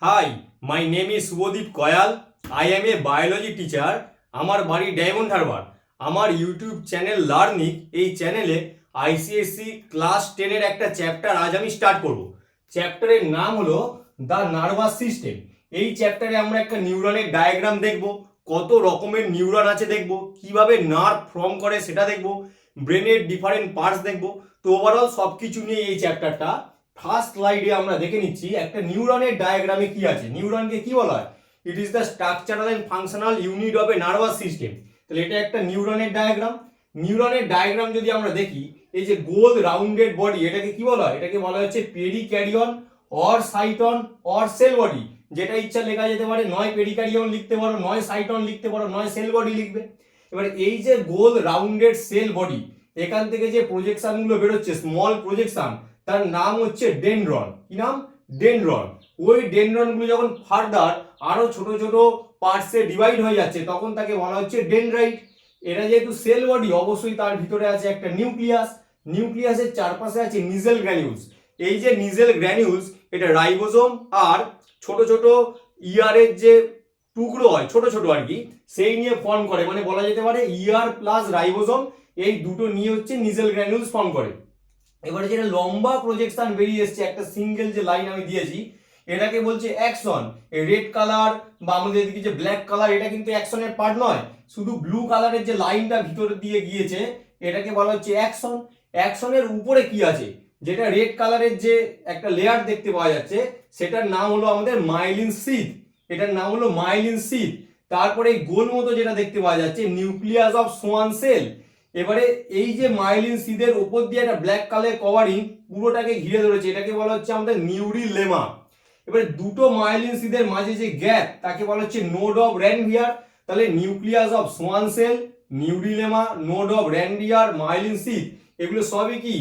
High, my name is Subhadip Kayal. I am a biology teacher. আমার বাড়ি diamond Harbour. আমার YouTube channel লার্নিক, এই চ্যানেলে আইসিএসসি ক্লাস 10-এর একটা চ্যাপ্টার আজ আমি স্টার্ট করব। চ্যাপ্টারের নাম হলো দ্য নার্ভাস সিস্টেম। এই চ্যাপ্টারে আমরা একটা নিউরনের ডায়াগ্রাম দেখব, কত রকমের নিউরন আছে দেখব, কিভাবে নার্ভ ফর্ম করে সেটা দেখব, ব্রেনের ডিফারেন্ট পার্টস দেখব। তো ওভারঅল সব কিছু নিয়ে এই চ্যাপ্টারটা। ফার্স্ট স্লাইডে আমরা দেখে নিচ্ছি একটা নিউরনের ডায়াগ্রামে কি আছে। নিউরনকে কি বলা হয়? It is the structural and functional unit of a nervous system. তাহলে এটা একটা নিউরনের ডায়াগ্রাম। নিউরনের ডায়াগ্রাম যদি আমরা দেখি, এই যে গোল রাউন্ডেড বডি, এটাকে কি বলা হয়? এটাকে বলা হচ্ছে পেরিক্যারিয়ন অর সাইটন অর সেল বডি। যেটা ইচ্ছা লেখা যেতে পারে, নয় পেরিক্যারিয়ন লিখতে পারো, নয় সাইটন লিখতে পারো, নয় সেল বডি লিখবে। এবারে এই যে গোল রাউন্ডেড সেল বডি, এখান থেকে যে প্রজেকশন গুলো বেরোচ্ছে, স্মল প্রজেকশন, তার নাম হচ্ছে ডেনড্রন। কি নাম? ডেনড্রন। ওই ডেনড্রন গুলো যখন ফার্দার আরো ছোট ছোট পার্টসে ডিভাইড হয়ে যাচ্ছে, তখন তাকে বলা হচ্ছে ডেনড্রাইট। এটা যেহেতু সেল বডি, অবশ্যই তার ভিতরে আছে একটা নিউক্লিয়াস। নিউক্লিয়াসের চারপাশে আছে নিজেল গ্র্যানিউলস। এই যে নিজেল গ্র্যানিউলস, এটা রাইবোসোম আর ছোট ছোট ইয়ারের যে টুকরো হয়, ছোট ছোট আর কি, সেই নিয়ে ফর্ম করে। মানে বলা যেতে পারে ইয়ার প্লাস রাইবোসোম, এই দুটো নিয়ে হচ্ছে নিজেল গ্র্যানিউলস ফর্ম করে। এবারে যেটা লম্বা প্রজেকশন বেরিয়ে এসছে, একটা সিঙ্গেল যে লাইন আমি দিয়েছি, এটাকে বলছে অ্যাকশন। রেড কালার বা আমাদের এদিকে যে ব্ল্যাক কালার, এটা কিন্তু অ্যাকশনের পার্ট নয়। শুধু ব্লু কালারের যে লাইনটা ভিতর দিয়ে গিয়েছে, এটাকে বলা হচ্ছে অ্যাকশন। অ্যাকশনের উপরে কি আছে? যেটা রেড কালারের যে একটা লেয়ার দেখতে পাওয়া যাচ্ছে, সেটার নাম হলো আমাদের মাইলিন সিথ। এটার নাম হলো মাইলিন সিথ। তারপরে এই গোল মতো যেটা দেখতে পাওয়া যাচ্ছে, নিউক্লিয়াস অফ সোয়ান সেল। এবারে এই যে মাইলিন সিদের উপর দিয়ে একটা ব্ল্যাক কালার কভারিং পুরোটাকে ঘিরে ধরেছে, এটাকে বলা হচ্ছে আমাদের নিউরি লেমা। এবারে দুটো মাইলিন সিদের মাঝে যে গ্যাপ, তাকে বলা হচ্ছে নোড অফ র্যানভিয়ার। তাহলে nucleus of Schwann cell, neurilemma, node of Ranvier, myelin sheath, এগুলো সবই কি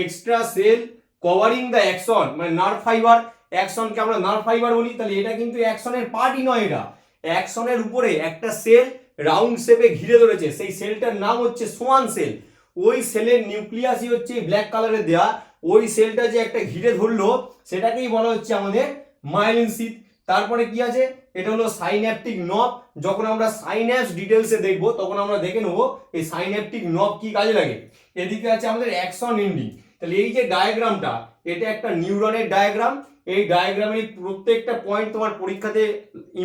extra cell covering the axon, মানে নার্ভ ফাইবার। অ্যাকশনকে আমরা নার্ভ ফাইবার বলি, তাহলে এটা কিন্তু অ্যাকশনের পার্টই নয়। এটা অ্যাকশনের উপরে একটা সেল রাউন্ড শেপে ঘিরে ধরেছে, সেই সেলটার নাম হচ্ছে সোয়ান সেল। ওই সেলের নিউক্লিয়াসই হচ্ছে ব্ল্যাক কালারের দেয়া। ওই সেলটা যে একটা ঘিরে ধরলো, সেটাকেই বলা হচ্ছে আমাদের মাইলিন সিথ। তারপরে কি আছে? এটা হলো সাইন্যাপটিক নব। যখন আমরা সাইন্যাপস ডিটেলসে দেখবো, তখন আমরা দেখে নেবো এই সাইন্যাপটিক নব কি কাজে লাগে। এদিকে আছে আমাদের অ্যাকশন এন্ডিং। তাহলে এই যে ডায়াগ্রামটা, এটা একটা নিউরনের ডায়াগ্রাম। এই ডায়াগ্রামের প্রত্যেকটা পয়েন্ট তোমার পরীক্ষাতে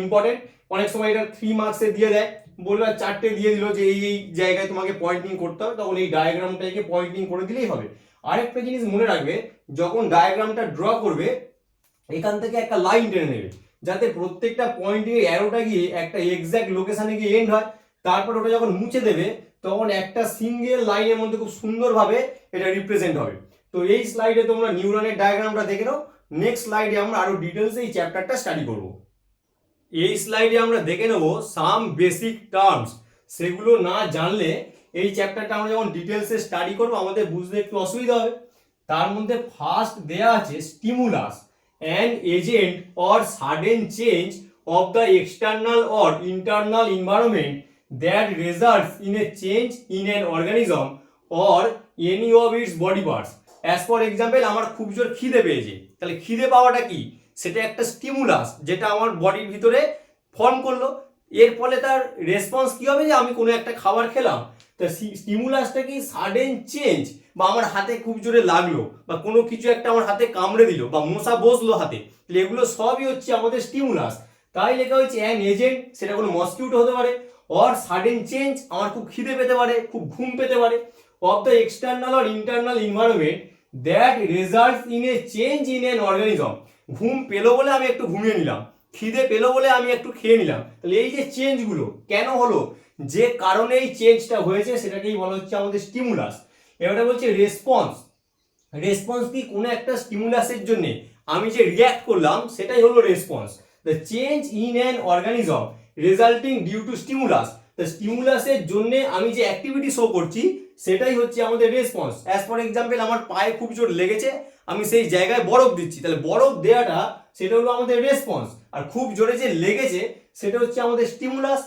ইম্পর্টেন্ট। অনেক সময় এটা 3 মার্কসে দিয়ে দেয়, বললো 4টে দিয়ে দিল যে এই এই জায়গায় তোমাকে পয়েন্টিং করতে হবে, তখন এই ডায়াগ্রামটাকে পয়েন্টিং করে দিলেই হবে। আরেকটা জিনিস মনে রাখবে, যখন ডায়াগ্রামটা ড্র করবে, এখান থেকে একটা লাইন টেনে নেবে, যাতে প্রত্যেকটা পয়েন্টে অ্যারোটা গিয়ে একটা এক্সাক্ট লোকেশনে গিয়ে এন্ড হয়। তারপর ওটা যখন মুছে দেবে, তখন একটা সিঙ্গেল লাইনের মধ্যে খুব সুন্দরভাবে এটা রিপ্রেজেন্ট হবে। তো এই স্লাইডে তোমরা নিউরনের ডায়াগ্রামটা দেখে নাও। নেক্সট স্লাইডে আমরা আরো ডিটেলসে এই চ্যাপ্টারটা স্টাডি করব। এই স্লাইডে আমরা দেখে নেব সাম বেসিক টার্মস। সেগুলো না জানলে এই চ্যাপ্টারটা আমরা যখন ডিটেলসে স্টাডি করবো, আমাদের বুঝতে একটু অসুবিধা হবে। তার মধ্যে ফার্স্ট দেয়া আছে stimulus, an agent or sudden change of the external or internal environment that results in a change in an organism or any of its body parts. As for example, আমার খুব জোর খিদে পেয়েছে, তাহলে খিদে পাওয়াটা কি? সেটা একটা স্টিমুলাস, যেটা আমার বডির ভিতরে ফর্ম করলো। এর ফলে তার রেসপন্স কি হবে? যে আমি কোনো একটা খাবার খেলাম, তো স্টিমুলাসটা কি সাডেন চেঞ্জ, বা আমার হাতে খুব জোরে লাগলো, বা কোনো কিছু একটা আমার হাতে কামড়ে দিল, বা মশা বসলো হাতে, তাহলে এগুলো সবই হচ্ছে আমাদের স্টিমুলাস। তাই লেখা হয়েছে অ্যান এজেন্ট, সেটা কোনো মসকিউটো হতে পারে, অর সাডেন চেঞ্জ, আমার খুব খিদে পেতে পারে, খুব ঘুম পেতে পারে, of the external or internal environment that results in a change in an organism. ঘুম পেলো বলে আমি একটু ঘুমিয়ে নিলাম, খিদে পেলো বলে আমি একটু খেয়ে নিলাম, তাহলে এই যে চেঞ্জগুলো কেন হলো, যে কারণে এই চেঞ্জটা হয়েছে, সেটাকেই বলা হচ্ছে আমাদের স্টিমুলাস। এবারে বলছে রেসপন্স। রেসপন্স কি? কোনো একটা স্টিমুলাসের জন্য আমি যে রিয়াক্ট করলাম, সেটাই হলো response. The change in an organism resulting due to stimulus. তো স্টিমুলাসের জন্য আমি যে অ্যাক্টিভিটি শো করছি, সেটাই হচ্ছে আমাদের রেসপন্স। অ্যাজ ফর এক্সাম্পল, আমার পায়ে খুব জোর লেগেছে, আমি সেই জায়গায় বরফ দিচ্ছি, তাহলে বরফ দেওয়াটা সেটা হলো আমাদের রেসপন্স। আর খুব জোরে যে লেগেছে, সেটা হচ্ছে আমাদের স্টিমুলাস।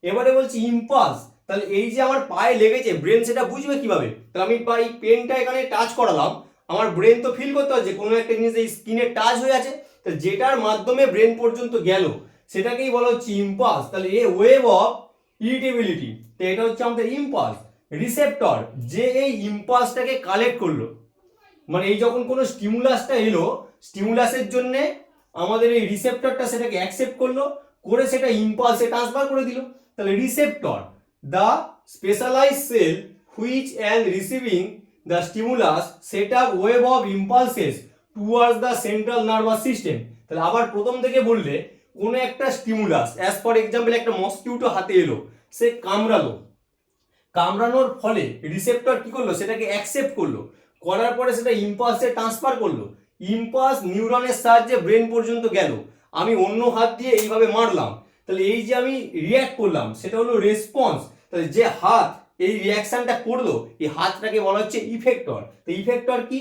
এবারে বলছি ইম্পালস। তাহলে এই যে আমার পায়ে লেগেছে, ব্রেন সেটা বুঝবে কিভাবে? তাহলে আমি পেনটা এখানে টাচ করালাম, আমার ব্রেন তো ফিল করতে পারছে কোনো একটা জিনিস এই স্কিনে টাচ হয়ে আছে, তো যেটার মাধ্যমে ব্রেন পর্যন্ত গেল সেটাকেই বলা হচ্ছে ইম্পালস। তাহলে এ ওয়েভ অফ ইরিটেবিলিটি, তো এটা হচ্ছে আমাদের ইম্পালস। রিসেপ্টর, যে এই ইম্পালসটাকে কালেক্ট করলো, মানে এই যখন কোনো স্টিমুলাসটা এলো, স্টিমুলাসের জন্য আমাদের এই রিসেপ্টরটা সেটাকে অ্যাকসেপ্ট করলো, করে সেটা ইম্পালসে ট্রান্সফার করে দিল। তাহলে receptor, the specialise cell which and receiving the stimulus set up wave of impulses towards the central nervous system. তাহলে আবার প্রথম থেকে বললে, কোনো একটা স্টিমুলাস, অ্যাজ ফর এক্সাম্পল একটা মসকিউটো হাতে এলো, সে কামড়ালো, কামড়ানোর ফলে রিসেপ্টর কি করলো, সেটাকে অ্যাকসেপ্ট করলো, করার পরে সেটা ইম্পালসে ট্রান্সফার করলো, ইম্পালস নিউরনের সাহায্যে ব্রেন পর্যন্ত গেল। আমি অন্য হাত দিয়ে এইভাবে মারলাম, তাহলে এই যে আমি রিয়্যাক্ট করলাম সেটা হলো রেসপন্স। তাহলে যে হাত এই রিয়াকশনটা করলো, এই হাতটাকে বলা হচ্ছে ইফেক্টর। তো ইফেক্টর কি?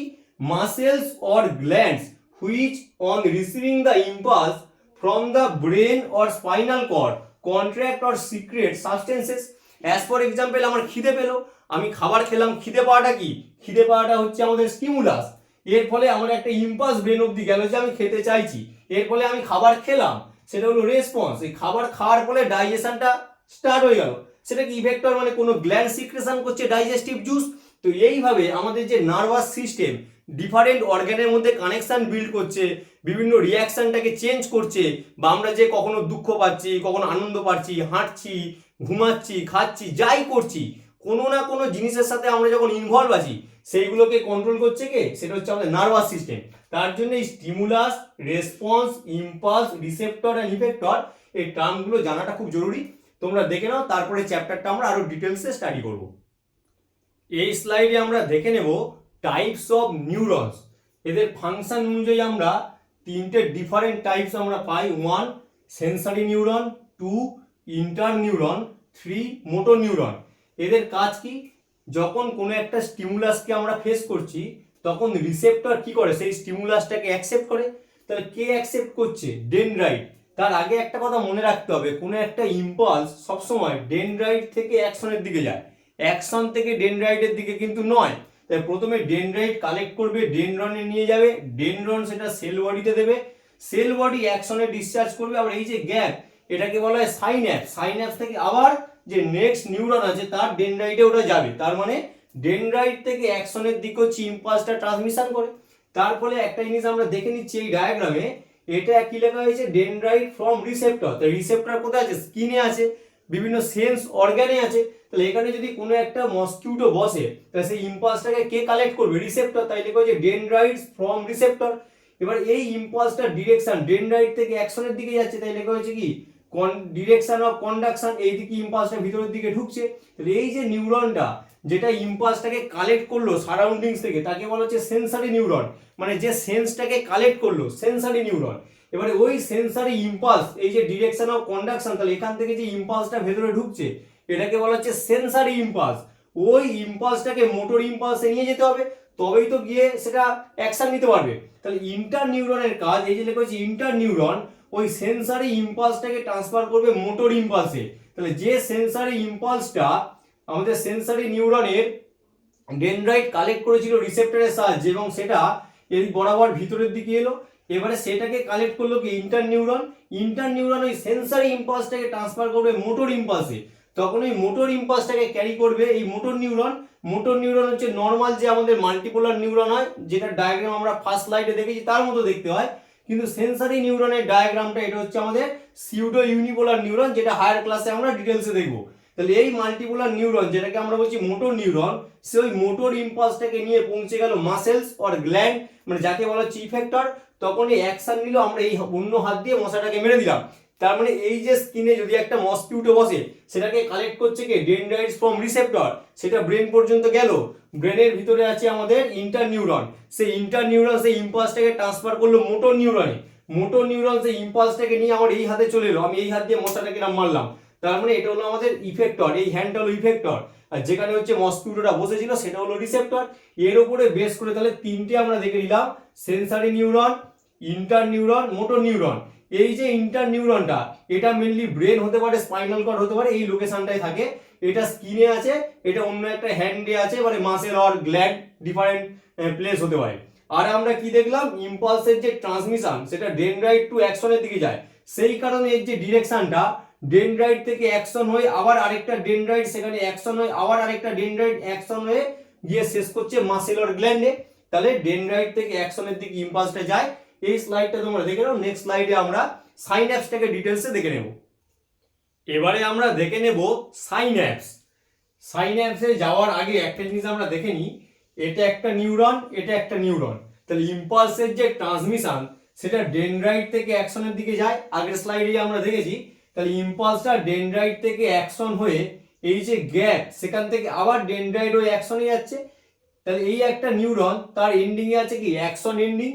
Muscles or glands which on receiving the impulse from the brain or spinal cord contract or secrete substances. As for example আমার খিদে পেলো, আমি খাবার খেলাম, খিদে পাওয়াটা কি? খিদে পাওয়াটা হচ্ছে আমাদের স্টিমুলাস। এর ফলে আমার একটা ইম্পালস ব্রেন অব্দি গেল যে আমি খেতে চাইছি, এর ফলে আমি খাবার খেলাম, সেটা হলো রেসপন্স। এই খাবার খাওয়ার ফলে ডাইজেশনটা স্টার্ট হয়ে গেল, সেটা কি ইফেক্টর, মানে কোনো গ্ল্যান্ড সিক্রেশন করছে ডাইজেস্টিভ জুস। তো এইভাবে আমাদের যে নার্ভাস সিস্টেম ডিফারেন্ট অর্গানের মধ্যে কানেকশন বিল্ড করছে, বিভিন্ন রিয়াকশনটাকে চেঞ্জ করছে, বা আমরা যে কখনো দুঃখ পাচ্ছি, কখনো আনন্দ পাচ্ছি, হাঁটছি, ঘুমাচ্ছি, খাচ্ছি, যাই করছি, কোনো না কোনো জিনিসের সাথে আমরা যখন ইনভলভ আছি, সেইগুলোকে কন্ট্রোল করছে কে? সেটা হচ্ছে আমাদের নার্ভাস সিস্টেম। তার জন্য এই stimulus, response, impulse, receptor and effector, এই টার্মগুলো জানাটা খুব জরুরি। তোমরা দেখে নাও, তারপরে চ্যাপ্টারটা আমরা আরো ডিটেলসে স্টাডি করব। এই স্লাইডে আমরা দেখে নেব টাইপস অফ নিউরনস। এদের ফাংশন অনুযায়ী আমরা তিনটে ডিফারেন্ট টাইপস আমরা পাই। 1 sensory neuron, 2 inter neuron, 3 motor neuron. এদের কাজ কি? যখন কোনো একটা স্টিমুলাসকে আমরা ফেস করছি, তখন রিসেপ্টর কি করে? সেই স্টিমুলাসটাকে অ্যাকসেপ্ট করে। তাহলে কে অ্যাকসেপ্ট করছে? ডেনড্রাইট। তার আগে একটা কথা মনে রাখতে হবে, কোনো একটা ইম্পালস সবসময় ডেনড্রাইট থেকে অ্যাকশনের দিকে যায়, অ্যাকশন থেকে ডেনড্রাইটের দিকে কিন্তু নয়। তাই প্রথমে ডেনড্রাইট কালেক্ট করবে, ডেনড্রনে নিয়ে যাবে, ডেনড্রন সেটা সেল বডিতে দেবে, সেল বডি অ্যাকশনে ডিসচার্জ করবে। আবার এই যে গ্যাপ, এটাকে বলা হয় সাইন্যাপস। সাইন্যাপস থেকে আবার যে নেক্সট নিউরন আছে তার ডেনড্রাইটে ওটা যাবে। তার মানে ডেনড্রাইট থেকে অ্যাকশনের দিকে হচ্ছে ইম্পালসটা ট্রান্সমিশন করে। তার ফলে একটা জিনিস আমরা দেখে নিচ্ছি এই ডায়াগ্রামে, এটা কি লেখা হয়েছে? Dendrite from receptor. তো রিসেপ্টর কোথায় আছে? স্কিনে আছে, বিভিন্ন সেন্স অর্গানে আছে। তাহলে এখানে যদি কোনো একটা মসকিউটো বসে, তাহলে সেই ইম্পালসটাকে কে কালেক্ট করবে? রিসেপ্টর। তাই লেখা হয়েছে ডেনড্রাইটস ফ্রম রিসেপ্টর। এবার এই ইম্পালসটার ডিরেকশন ডেনড্রাইট থেকে অ্যাকশনের দিকে যাচ্ছে, তাই লেখা হয়েছে কি? Direction of conduction. এই দিকে ইম্পালসটা ভিতরের দিকে ঢুকছে। তাহলে এই যে নিউরনটা যেটা ইম্পালসটাকে কালেক্ট করলো সারাউন্ডিংস থেকে, তাকে বলা হচ্ছে সেন্সারি নিউরন। মানে যে সেন্সটাকে কালেক্ট করলো, সেন্সারি নিউরন। এবারে ওই সেন্সারি ইম্পালস, এই যে ডিরেকশন অফ কন্ডাকশন, তাহলে এখান থেকে যে ইম্পালসটা ভেতরে ঢুকছে, এটাকে বলা হচ্ছে সেন্সারি ইম্পালস। ওই ইম্পালসটাকে মোটর ইম্পালসে নিয়ে যেতে হবে, তবেই তো গিয়ে সেটা অ্যাকশন নিতে পারবে। তাহলে ইন্টার নিউরনের কাজ, এই যে লেখা হচ্ছে ইন্টার নিউরন, ওই সেন্সারি ইম্পালসটাকে ট্রান্সফার করবে মোটর ইম্পালসে। তাহলে যে সেন্সারি ইম্পালসটা আমাদের সেন্সারি নিউরনের ডেনড্রাইট কালেক্ট করেছিল রিসেপ্টরের সাহায্যে, এবং সেটা এই বরাবর ভিতরের দিকে এলো, এবারে সেটাকে কালেক্ট করলো কি? Inter neuron. ইন্টার নিউরন ওই সেন্সারি ইম্পালসটাকে ট্রান্সফার করবে মোটর ইম্পালসে। তখন ওই মোটর ইম্পালসটাকে ক্যারি করবে এই মোটর নিউরন। মোটর নিউরন হচ্ছে নর্মাল যে আমাদের মাল্টিপোলার নিউরন হয়, যেটা ডায়াগ্রাম আমরা ফার্স্ট স্লাইডে দেখেছি তার মতো দেখতে হয়, কিন্তু সেন্সারি নিউরনের ডায়াগ্রামটা এটা হচ্ছে আমাদের সিউডো ইউনিপোলার নিউরন, যেটা হায়ার ক্লাসে আমরা ডিটেলসে দেখবো। তাহলে এই মাল্টিপোলার নিউরন, যেটাকে আমরা বলছি মোটর নিউরন, সে ওই মোটর ইম্পালসটাকে নিয়ে পৌঁছে গেল মাসেলস অর গ্ল্যান্ড, মানে যাকে বলা হচ্ছে ইফেক্টর। তখন এই অ্যাকশন নিল, আমরা এই অন্য হাত দিয়ে মশাটাকে মেরে দিলাম। তার মানে এই যে স্কিনে যদি একটা মসকিউটো বসে, সেটাকে কালেক্ট করছে কে? Dendrites from receptor. সেটা ব্রেন পর্যন্ত গেল, ব্রেনের ভিতরে আছে আমাদের ইন্টার নিউরন। সেই ইন্টার নিউরন সেই ইম্পালসটাকে ট্রান্সফার করলো মোটর নিউরনে। মোটর নিউরন সেই ইম্পালসটাকে নিয়ে আমার এই হাতে চলে এলো, আমি এই হাত দিয়ে মশাটাকে মারলাম। তার মানে এটা হলো আমাদের ইফেক্টর, এই হ্যান্ডটা হলো ইফেক্টর, আর যেখানে হচ্ছে মসকিউটোটা বসেছিল সেটা হলো রিসেপ্টর। এর উপরে বেস করে তাহলে তিনটে আমরা দেখে নিলাম, sensory neuron, inter neuron, motor neuron. এই যে ইন্টার নিউরনটা, এটা মেনলি ব্রেন হতে পারে, স্পাইনাল কর্ড হতে পারে, এই লোকেশনটায় থাকে। এটা স্কিনে আছে, এটা অন্য একটা হ্যান্ডে আছে, মানে muscle or gland, different place হতে পারে। আর আমরা কি দেখলাম, ইম্পালসের যে ট্রান্সমিশন সেটা ডেনড্রাইট টু অ্যাকশনের দিকে যায়, সেই কারণে এর যে ডিরেকশনটা ডেনড্রাইট থেকে অ্যাকশন হয়ে আবার আরেকটা ডেনড্রাইট সেখানে অ্যাকশন হয়ে আবার আরেকটা ডেনড্রাইট অ্যাকশন হয়ে গিয়ে শেষ করছে মাসেলর গ্ল্যান্ডে। তাহলে ডেনড্রাইট থেকে অ্যাকশনের দিকে ইম্পালসটা যায়। এই স্লাইডটা তোমরা দেখে নাও। নেক্সট স্লাইডে আমরা সাইন্যাপসটাকে ডিটেলসে দেখে নেব। এবারে আমরা দেখে নেব সাইন্যাপস। সাইন্যাপসে যাওয়ার আগে একটা জিনিস আমরা দেখে নিই, এটা একটা নিউরন, এটা একটা নিউরন। তাহলে ইম্পালসের যে ট্রান্সমিশন সেটা ডেনড্রাইট থেকে অ্যাকশনের দিকে যায়, আগের স্লাইডে আমরা দেখেছি। তাহলে ইম্পালসটা ডেনড্রাইট থেকে অ্যাকশন হয়ে এই যে গ্যাপ সেখান থেকে আবার ডেনড্রাইট হয়ে অ্যাকশনে যাচ্ছে। তাহলে এই একটা নিউরন, তার এন্ডিং এ আছে কি অ্যাকশন এন্ডিং,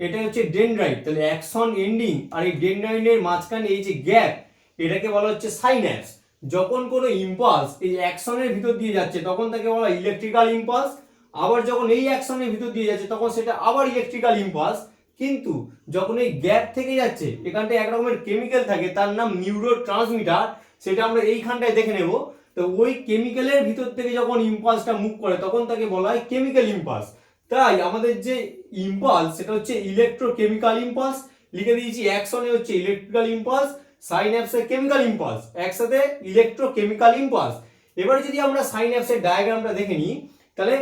এটা হচ্ছে ডেনড্রাইট। তাহলে অ্যাকশন এন্ডিং আর এই ডেনড্রাইটের মাঝখানে এই যে গ্যাপ, এটাকে বলা হচ্ছে সাইন্যাপস। যখন কোনো ইম্পালস এই অ্যাকশনের ভিতর দিয়ে যাচ্ছে তখন তাকে বলা হয় ইলেকট্রিক্যাল ইম্পালস। আবার যখন এই অ্যাকশনের ভিতর দিয়ে যাচ্ছে তখন সেটা আবার ইলেকট্রিক্যাল ইম্পালস। কিন্তু যখন এই গ্যাপ থেকে যাচ্ছে এখানটায় এক রকমের কেমিক্যাল থাকে, তার নাম নিউরোট্রান্সমিটার, সেটা আমরা এইখানটায় দেখে নেব। তো ওই কেমিক্যালের ভিতর থেকে যখন ইম্পালসটা মুভ করে তখন তাকে বলা হয় কেমিক্যাল ইম্পালস। তাই আমাদের যে ইম্পালস সেটা হচ্ছে ইলেকট্রোকেমিক্যাল ইম্পালস, লিখে দিয়েছি। অ্যাকশনে হচ্ছে ইলেকট্রিক্যাল ইম্পালস, সাইন্যাপসে কেমিক্যাল ইম্পালস, একসাথে ইলেকট্রোকেমিক্যাল ইম্পালস। এবারে যদি আমরা সাইন্যাপসের ডায়াগ্রামটা দেখে নিই, তাহলে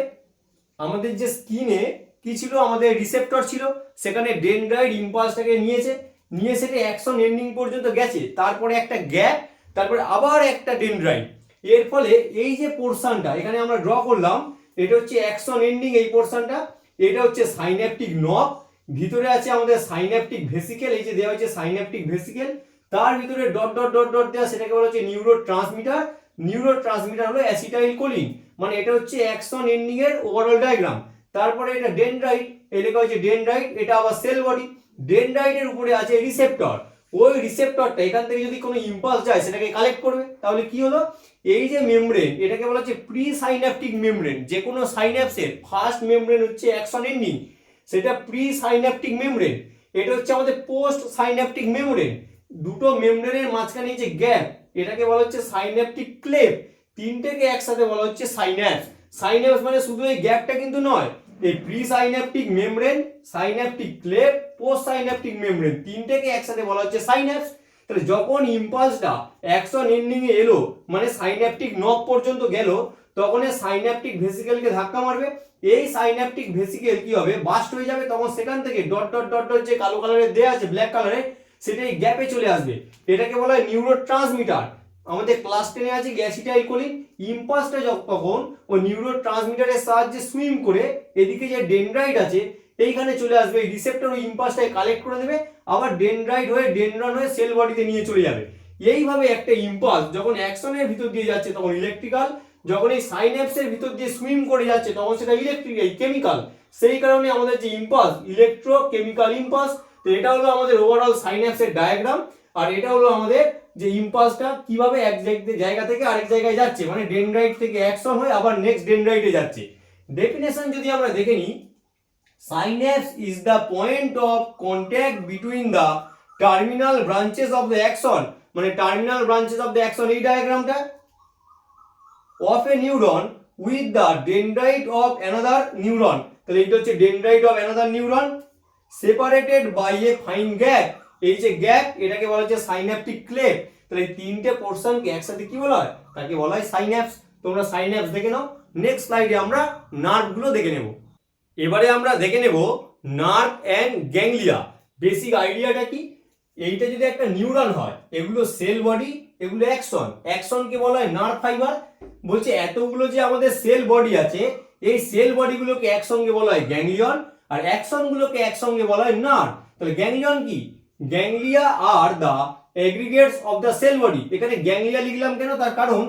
আমাদের যে স্কিনে কি ছিল, আমাদের রিসেপ্টর ছিল, সেখানে ডেনড্রাইট ইম্পালসটাকে নিয়ে সেটা অ্যাকশন এন্ডিং পর্যন্ত গেছে, তারপরে একটা গ্যাপ, তারপরে আবার একটা ডেনড্রাইট। এর ফলে এই যে পোর্শনটা এখানে আমরা ড্র করলাম, এটা হচ্ছে অ্যাকশন এন্ডিং। এই পোর্শনটা এটা হচ্ছে সাইন্যাপটিক নব, ভিতরে আছে আমাদের সাইন্যাপটিক ভেসিকেল, এই যে দেওয়া হচ্ছে সাইন্যাপটিক ভেসিকেল, তার ভিতরে ডট ডট ডট ডট দেওয়া, সেটাকে বলা হচ্ছে নিউরোট্রান্সমিটার। নিউরোট্রান্সমিটার হলো অ্যাসিটাইলকোলিন, মানে এটা হচ্ছে অ্যাকশন এন্ডিং এর ওভারঅল ডায়াগ্রাম। তারপরে এটা ডেনড্রাইট, এটা হচ্ছে ডেনড্রাইট, এটা আবার সেল বডি। ডেনড্রাইটের উপরে আছে রিসেপ্টর, ওই রিসেপ্টরটা এখান থেকে যদি কোনো ইম্পালস যায় সেটাকে কালেক্ট করবে। তাহলে কি হলো, এই যে মেমব্রেন এটাকে বলা হচ্ছে প্রি সাইন্যাপটিক মেমব্রেন। যে কোনো সাইন্যাপসের ফার্স্ট মেমব্রেন হচ্ছে অ্যাকশন এন্ডিং, সেটা প্রি সাইন্যাপটিক মেমব্রেন। এটা হচ্ছে আমাদের পোস্ট সাইন্যাপটিক মেমব্রেন। দুটো মেমব্রেনের মাঝখানে যে গ্যাপ, এটাকে বলা হচ্ছে সাইন্যাপটিক ক্লেভ। তিনটেকে একসাথে বলা হচ্ছে সাইন্যাপস। সাইন্যাপস মানে শুধু এই গ্যাপটা কিন্তু নয়, এই presynaptic membrane, synaptic cleft, postsynaptic membrane, তিনটেকে একসাথে বলা হচ্ছে সাইন্যাপস। তাহলে যখন ইম্পালসটা অ্যাকশন এন্ডিং এ এলো, মানে সাইন্যাপটিক নব পর্যন্ত গেল, তখন এই সাইন্যাপটিক ভেসিকেলকে ধাক্কা মারবে। এই সাইন্যাপটিক ভেসিকেল কি হবে, বাস্ট হয়ে যাবে। তখন সেখান থেকে ডট ডট ডট ডট যে কালো কালারের দেয়া আছে, ব্ল্যাক কালারের, সেটা এই গ্যাপে চলে আসবে। এটাকে বলা হয় নিউরোট্রান্সমিটার। আমাদের ক্লাস 10 এ আছে অ্যাসিটাইলকোলিন। ইম্পালসটা তখন ওই নিউরোট্রান্সমিটারের সাহায্যে সুইম করে এদিকে যে ডেনড্রাইট আছে এইখানে চলে আসবে, এই রিসেপ্টর ওই ইম্পালসটাকে কালেক্ট করে দেবে, আবার ডেনড্রাইট হয়ে ডেনড্রন হয়ে সেল বডিতে নিয়ে চলে যাবে। এইভাবে একটা ইম্পালস যখন অ্যাকশনের ভিতর দিয়ে যাচ্ছে তখন ইলেকট্রিক্যাল, যখন এই সাইন্যাপসের ভিতর দিয়ে সুইম করে যাচ্ছে তখন সেটা ইলেকট্রিক্যাল কেমিক্যাল। সেই কারণে আমাদের যে ইম্পালস ইলেকট্রোকেমিক্যাল ইম্পালস। তো এটা হলো আমাদের ওভারঅল সাইন্যাপসের ডায়াগ্রাম। আর এটা হলো আমাদের যে ইম্পালসটা কিভাবে এক জায়গা থেকে আরেক জায়গায় যাচ্ছে, মানে ডেনড্রাইট থেকে অ্যাকশন হয়ে আবার নেক্সট ডেনড্রাইটে যাচ্ছে। ডেফিনেশন যদি আমরা দেখে নিই, synapse is the point of contact between the terminal branches of the axon, মানে terminal branches of the axon এই ডায়াগ্রামটা, of a neuron with the dendrite of another neuron। তাহলে এটা হচ্ছে dendrite of another neuron separated by a fine gap। এই যে gap, এটাকে বলা হচ্ছে সাইন্যাপটিক ক্লেভ। তাহলে তিনটে পোর্শনকে একসাথে কি বলা হয়, তাকে বলা হয় সাইন্যাপস। তোমরা সাইন্যাপস দেখে নাও। নেক্সট স্লাইডে আমরা নার্ভগুলো দেখে নেব। এবারে আমরা দেখে নেব নার্ভ অ্যান্ড গ্যাংলিয়া। বেসিক আইডিয়াটা কি, এইটা যদি একটা নিউরন হয়, এগুলো সেল বডি, এগুলো অ্যাকশন। অ্যাকশনকে বলা হয় নার্ভ ফাইবার। বলছে এতগুলো যে আমাদের সেল বডি আছে, এই সেল বডিগুলোকে একসঙ্গে বলা হয় গ্যাংলিয়ন, আর অ্যাকশনগুলোকে একসঙ্গে বলা হয় নার্ভ। তাহলে গ্যাংলিয়ন কি, ganglia are the aggregates of the cell body. এখানে গ্যাংলিয়া লিখলাম কেন, তার কারণ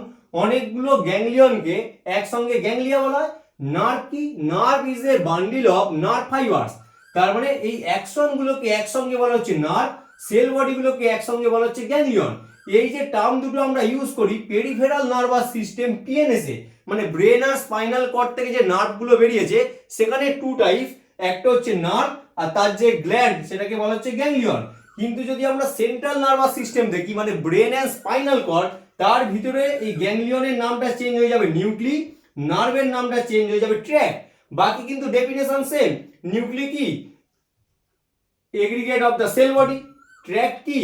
অনেকগুলো গ্যাংলিয়নকে একসঙ্গে গ্যাংলিয়া বলা হয়। নার্ভ কি, nerve is a bundle of nerve fibres. তার মানে এই অ্যাকশন গুলোকে একসঙ্গে বলা হচ্ছে নার্ভ, সেল বডি গুলোকে একসঙ্গে বলা হচ্ছে গ্যাংলিয়ন। এই যে টার্ম দুটো আমরা ইউজ করি পেরিফেরাল নার্ভাস সিস্টেম পিএনএস এ, মানে ব্রেন আর স্পাইনাল কর্ড থেকে যে নার্ভ গুলো বেরিয়েছে সেখানে টু টাইপ, একটা হচ্ছে নার্ভ আর তার যে গ্ল্যান্ড সেটাকে বলা হচ্ছে গ্যাংলিয়ন। কিন্তু যদি আমরা সেন্ট্রাল নার্ভাস সিস্টেম দেখি, মানে ব্রেন অ্যান্ড স্পাইনাল কর্ড, তার ভিতরে এই গ্যাংলিয়নের নামটা চেঞ্জ হয়ে যাবে নিউক্লি, নার্ভের নামটা চেঞ্জ হয়ে যাবে ট্র্যাক। বাকি কিন্তু ডেফিনেশন সেম। নিউক্লিয় কি? Aggregate of the cell body. Tract কি?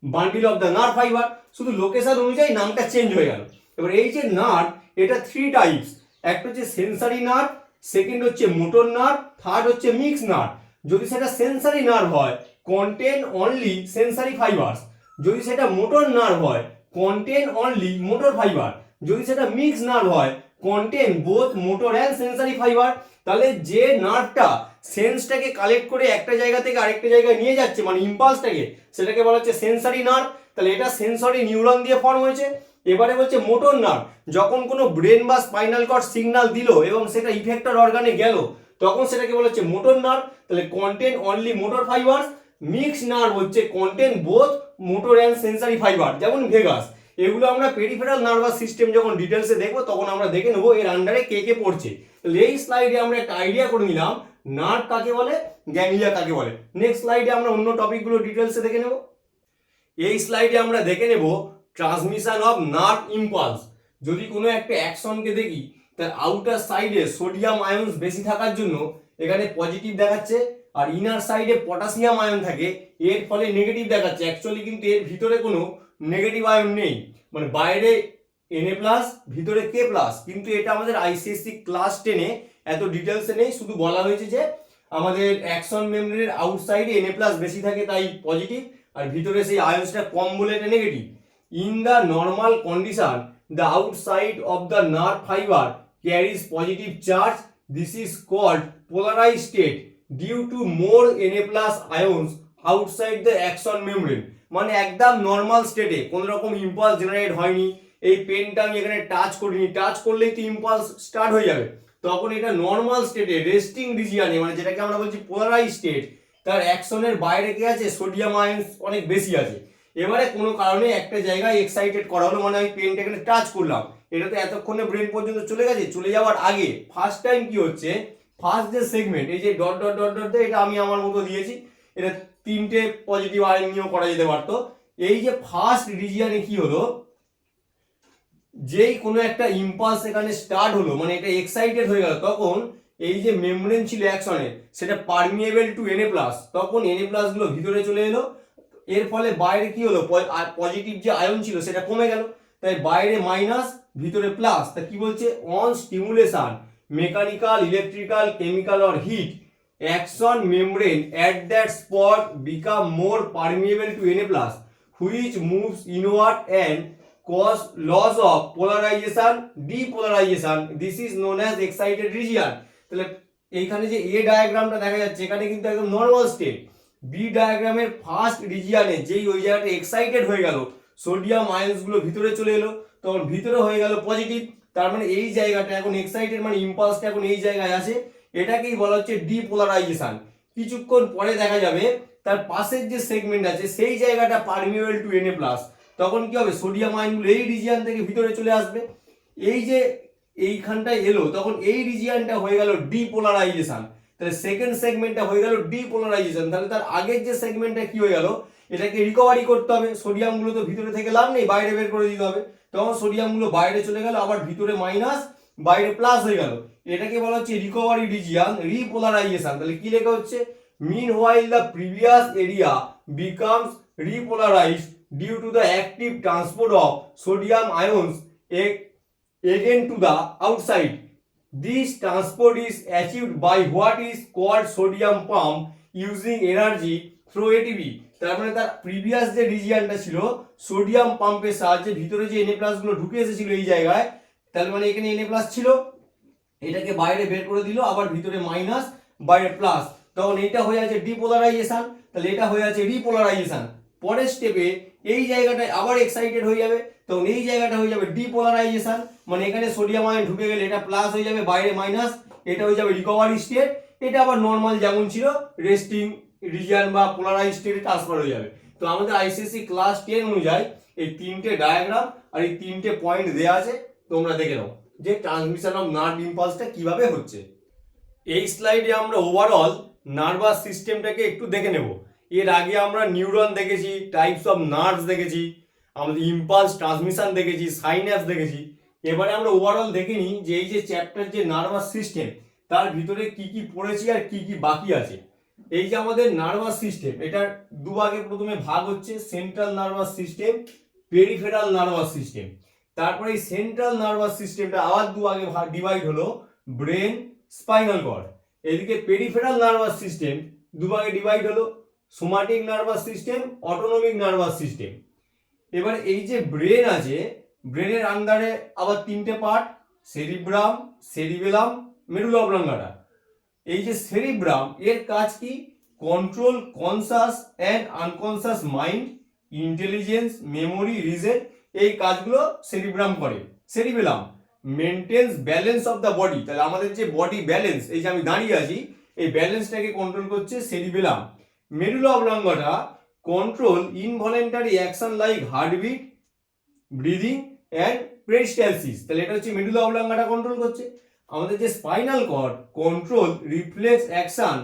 Bundle of the nerve fibre. শুধু লোকেশন অনুযায়ী নামটা চেঞ্জ হয়ে গেল। এবার এই যে নার্ভ, এটা 3 টাইপস। একটা হচ্ছে সেন্সারি নার্ভ, সেকেন্ড হচ্ছে মোটর নার্ভ, থার্ড হচ্ছে মিক্স নার্ভ। যদি সেটা সেন্সারি নার্ভ হয়, কন্টেন অনলি সেন্সারি ফাইবার্স। যদি সেটা মোটর নার্ভ হয়, কন্টেন অনলি মোটর ফাইবার। যদি সেটা মিক্স নার্ভ হয়, contain both motor and sensory fibre. তাহলে যে নার্ভটা সেন্সটাকে কালেক্ট করে একটা জায়গা থেকে আরেকটা জায়গায় নিয়ে যাচ্ছে, মানে ইম্পালসটাকে, সেটাকে বলা হচ্ছে সেন্সারি নার্ভ। তাহলে এটা সেন্সরি নিউরন দিয়ে ফর্ম হয়েছে। এবারে বলছে মোটর নার্ভ, যখন কোনো ব্রেন বা স্পাইনাল কর্ড সিগন্যাল দিল এবং সেটা ইফেক্টর অর্গানে গেল, তখন সেটাকে বলা হচ্ছে মোটর নার্ভ। তাহলে contain only motor fibres. Mix nerve হচ্ছে contain both motor and sensory fibre, যেমন ভেগাস। এগুলো আমরা পেরিফেরাল নার্ভাস সিস্টেম যখন ডিটেলসে দেখবো তখন আমরা দেখে নেবো এর আন্ডারে কে কে পড়ছে। তাহলে এই স্লাইডে আমরা একটা আইডিয়া করে নিলাম নার্ভ কাকে বলে, গ্যাংলিয়া কাকে বলে। নেক্সট স্লাইডে আমরা অন্য টপিকগুলো ডিটেলসে দেখে নেব। এই স্লাইডে আমরা দেখে নেব ট্রান্সমিশন অফ নার্ভ ইম্পালস। যদি কোনো একটা অ্যাকশনকে দেখি, তার আউটার সাইডে সোডিয়াম আয়নস বেশি থাকার জন্য এখানে পজিটিভ দেখাচ্ছে, আর ইনার সাইডে পটাশিয়াম আয়ন থাকে, এর ফলে নেগেটিভ দেখাচ্ছে। অ্যাকচুয়ালি কিন্তু এর ভিতরে কোনো নেগেটিভ আয়ন নেই, মানে বাইরে Na+, ভিতরে K+, কিন্তু এটা আমাদের আইসিএসসি ক্লাস 10-এ এত ডিটেলসে নেই। শুধু বলা হয়েছে যে আমাদের অ্যাকশন মেমব্রেনের আউটসাইডে Na+ বেশি থাকে তাই পজিটিভ, আর ভিতরে সেই আয়নসটা কম বলে এটা negative. In the normal condition the outside of the nerve fibre carries positive charge. This is called polarised state due to more Na+ ions outside the action membrane. মানে একদম নর্মাল স্টেটে কোনো রকম ইম্পালস জেনারেট হয়নি, এই পেনটা আমি এখানে টাচ করিনি, টাচ করলেই তো ইম্পালস স্টার্ট হয়ে যাবে, তখন এটা নর্মাল স্টেটে রেস্টিং রিজিয়নে, মানে যেটাকে আমরা বলছি পোলারাইজ স্টেট, তার অ্যাকশনের বাইরে কি আছে, সোডিয়াম আয়নস অনেক বেশি আছে। এবারে কোনো কারণে একটা জায়গায় এক্সাইটেড করা হলো, মানে আমি পেনটা এখানে টাচ করলাম, এটা তো এতক্ষণে ব্রেন পর্যন্ত চলে গেছে। চলে যাওয়ার আগে ফার্স্ট টাইম কি হচ্ছে, ফার্স্ট যে সেগমেন্ট, এই যে ডট ডট ডট ডট এটা আমি আমার মতো দিয়েছি, এটা 3টে পজিটিভ আয়ন নিয়েও করা যেতে পারতো। এই যে ফার্স্ট রিজিয়নে কি হলো, যেই কোনো একটা ইম্পালস এখানে স্টার্ট হলো, মানে এটা এক্সাইটেড হয়ে গেল, তখন এই যে মেমব্রেন ছিল অ্যাকশনে সেটা পারমিয়েবল টু Na+, তখন Na+ গুলো ভিতরে চলে এলো। এর ফলে বাইরে কি হলো, পজিটিভ যে আয়ন ছিল সেটা কমে গেল, তাই বাইরে মাইনাস ভিতরে প্লাস। তা কি বলছে, on stimulation mechanical, electrical, chemical or heat, action membrane at that spot become more permeable to Na+, which moves inward and cause loss of polarization, depolarization. This is known as excited region. তাহলে এইখানে যে এ ডায়াগ্রামটা দেখা যাচ্ছে, এখানে কিন্তু একদম normal state. B ডায়াগ্রামের first রিজিয়নে যেই ওই জায়গাটা এক্সাইটেড হয়ে গেল, সোডিয়াম আয়নস গুলো ভিতরে চলে এলো, তখন ভিতরে হয়ে গেল পজিটিভ। তার মানে এই জায়গাটা এখন এক্সাইটেড, মানে ইম্পালসটা এখন এই জায়গায় আছে, এটাকেই বলা হচ্ছে ডিপোলারাইজেশন। কিছুক্ষণ পরে দেখা যাবে তার পাশের যে সেগমেন্ট আছে সেই জায়গাটা পারমিয়েবল টু Na+, তখন কি হবে, সোডিয়াম আয়নগুলো এই রিজিয়ন থেকে ভিতরে চলে আসবে। এই যে এইখানটায় এলো, তখন এই রিজিয়নটা হয়ে গেল ডিপোলারাইজেশন। তাহলে সেকেন্ড সেগমেন্টটা হয়ে গেল ডিপোলারাইজেশন। তাহলে তার আগের যে সেগমেন্টটা কি হয়ে গেল, এটাকে রিকভারি করতে হবে। সোডিয়ামগুলো তো ভিতরে থেকে লাভ নেই, বাইরে বের করে দিতে হবে। তখন সোডিয়ামগুলো বাইরে চলে গেল, আবার ভিতরে মাইনাস বাইরে প্লাস হয়ে গেল, এটাকে বলা হচ্ছে রিকভারি রিজিয়ন, রিপোলারাইজেশন। তাহলে কি লেখা হচ্ছে, meanwhile the previous area becomes repolarized due to the active transport of sodium ions again to the outside. This transport is achieved by what is called sodium pump using energy through ATP. তার মানে তার previous যে রিজিয়নটা ছিল, sodium পাম্পের সাহায্যে ভিতরে যে Na+ গুলো ঢুকে এসেছিল এই জায়গায়, তার মানে এখানে Na+ ছিল, এটাকে বাইরে বের করে দিল, আবার ভিতরে মাইনাস বাইরে প্লাস, তখন এটা হয়ে আছে ডিপোলারাইজেশন। তাহলে এটা হয়ে আছে রিপোলারাইজেশন। পরের স্টেপে এই জায়গাটায় আবার এক্সাইটেড হয়ে যাবে, তখন এই জায়গাটা হয়ে যাবে ডিপোলারাইজেশন, মানে এখানে সোডিয়াম আয়ন ঢুকে গেলে এটা প্লাস হয়ে যাবে, বাইরে মাইনাস, এটা হয়ে যাবে রিকভারি স্টেট। এটা আবার নর্মাল যেমন ছিল রেস্টিং রিজিয়ন বা পোলারাইজ স্টেটে ট্রান্সফার হয়ে যাবে। তো আমাদের আইসিএসসি ক্লাস 10 অনুযায়ী এই 3টে ডায়াগ্রাম আর এই 3টে পয়েন্ট দেওয়া আছে, তোমরা দেখে নাও যে ট্রান্সমিশন অফ নার্ভ ইম্পালসটা কিভাবে হচ্ছে। এই স্লাইডে আমরা ওভারঅল নার্ভাস সিস্টেমটাকে একটু দেখে নেব। এর আগে আমরা নিউরন দেখেছি, টাইপস অফ নার্ভস দেখেছি, আমাদের ইম্পালস ট্রান্সমিশন দেখেছি, সাইন্যাপস দেখেছি। এবারে আমরা ওভারঅল দেখে নিই যে এই যে চ্যাপ্টার যে নার্ভাস সিস্টেম, তার ভিতরে কি কি পড়েছি আর কি কি বাকি আছে। এই যে আমাদের নার্ভাস সিস্টেম, এটার দুভাগে প্রথমে ভাগ হচ্ছে, central nervous system, peripheral nervous system. তারপরে এই সেন্ট্রাল নার্ভাস সিস্টেমটা আবার দুভাগে ডিভাইড হলো, ব্রেন, স্পাইনাল কর্ড। এদিকে পেরিফেরাল নার্ভাস সিস্টেম দুভাগে ডিভাইড হলো, somatic nervous system, autonomic nervous system. এবার এই যে ব্রেন আছে, ব্রেনের আন্ডারে আবার তিনটে part, cerebrum, cerebellum, medulla oblongata. এই যে সেরিব্রাম, এর কাজ কি? Control conscious and unconscious mind, intelligence, memory, reason, এই কাজগুলো সেরিব্রাম করে। Cerebellum maintains balance of the body, তাহলে আমাদের যে বডি ব্যালেন্স, এই যে আমি দাঁড়িয়ে আছি, এই ব্যালেন্সটাকে কন্ট্রোল করছে cerebellum. Medulla oblongata control involuntary action like heartbeat, breathing and peristalsis, তাহলে এটা হচ্ছে মেডুলা অবলাঙ্গাটা কন্ট্রোল করছে। আমাদের যে spinal cord control reflex action,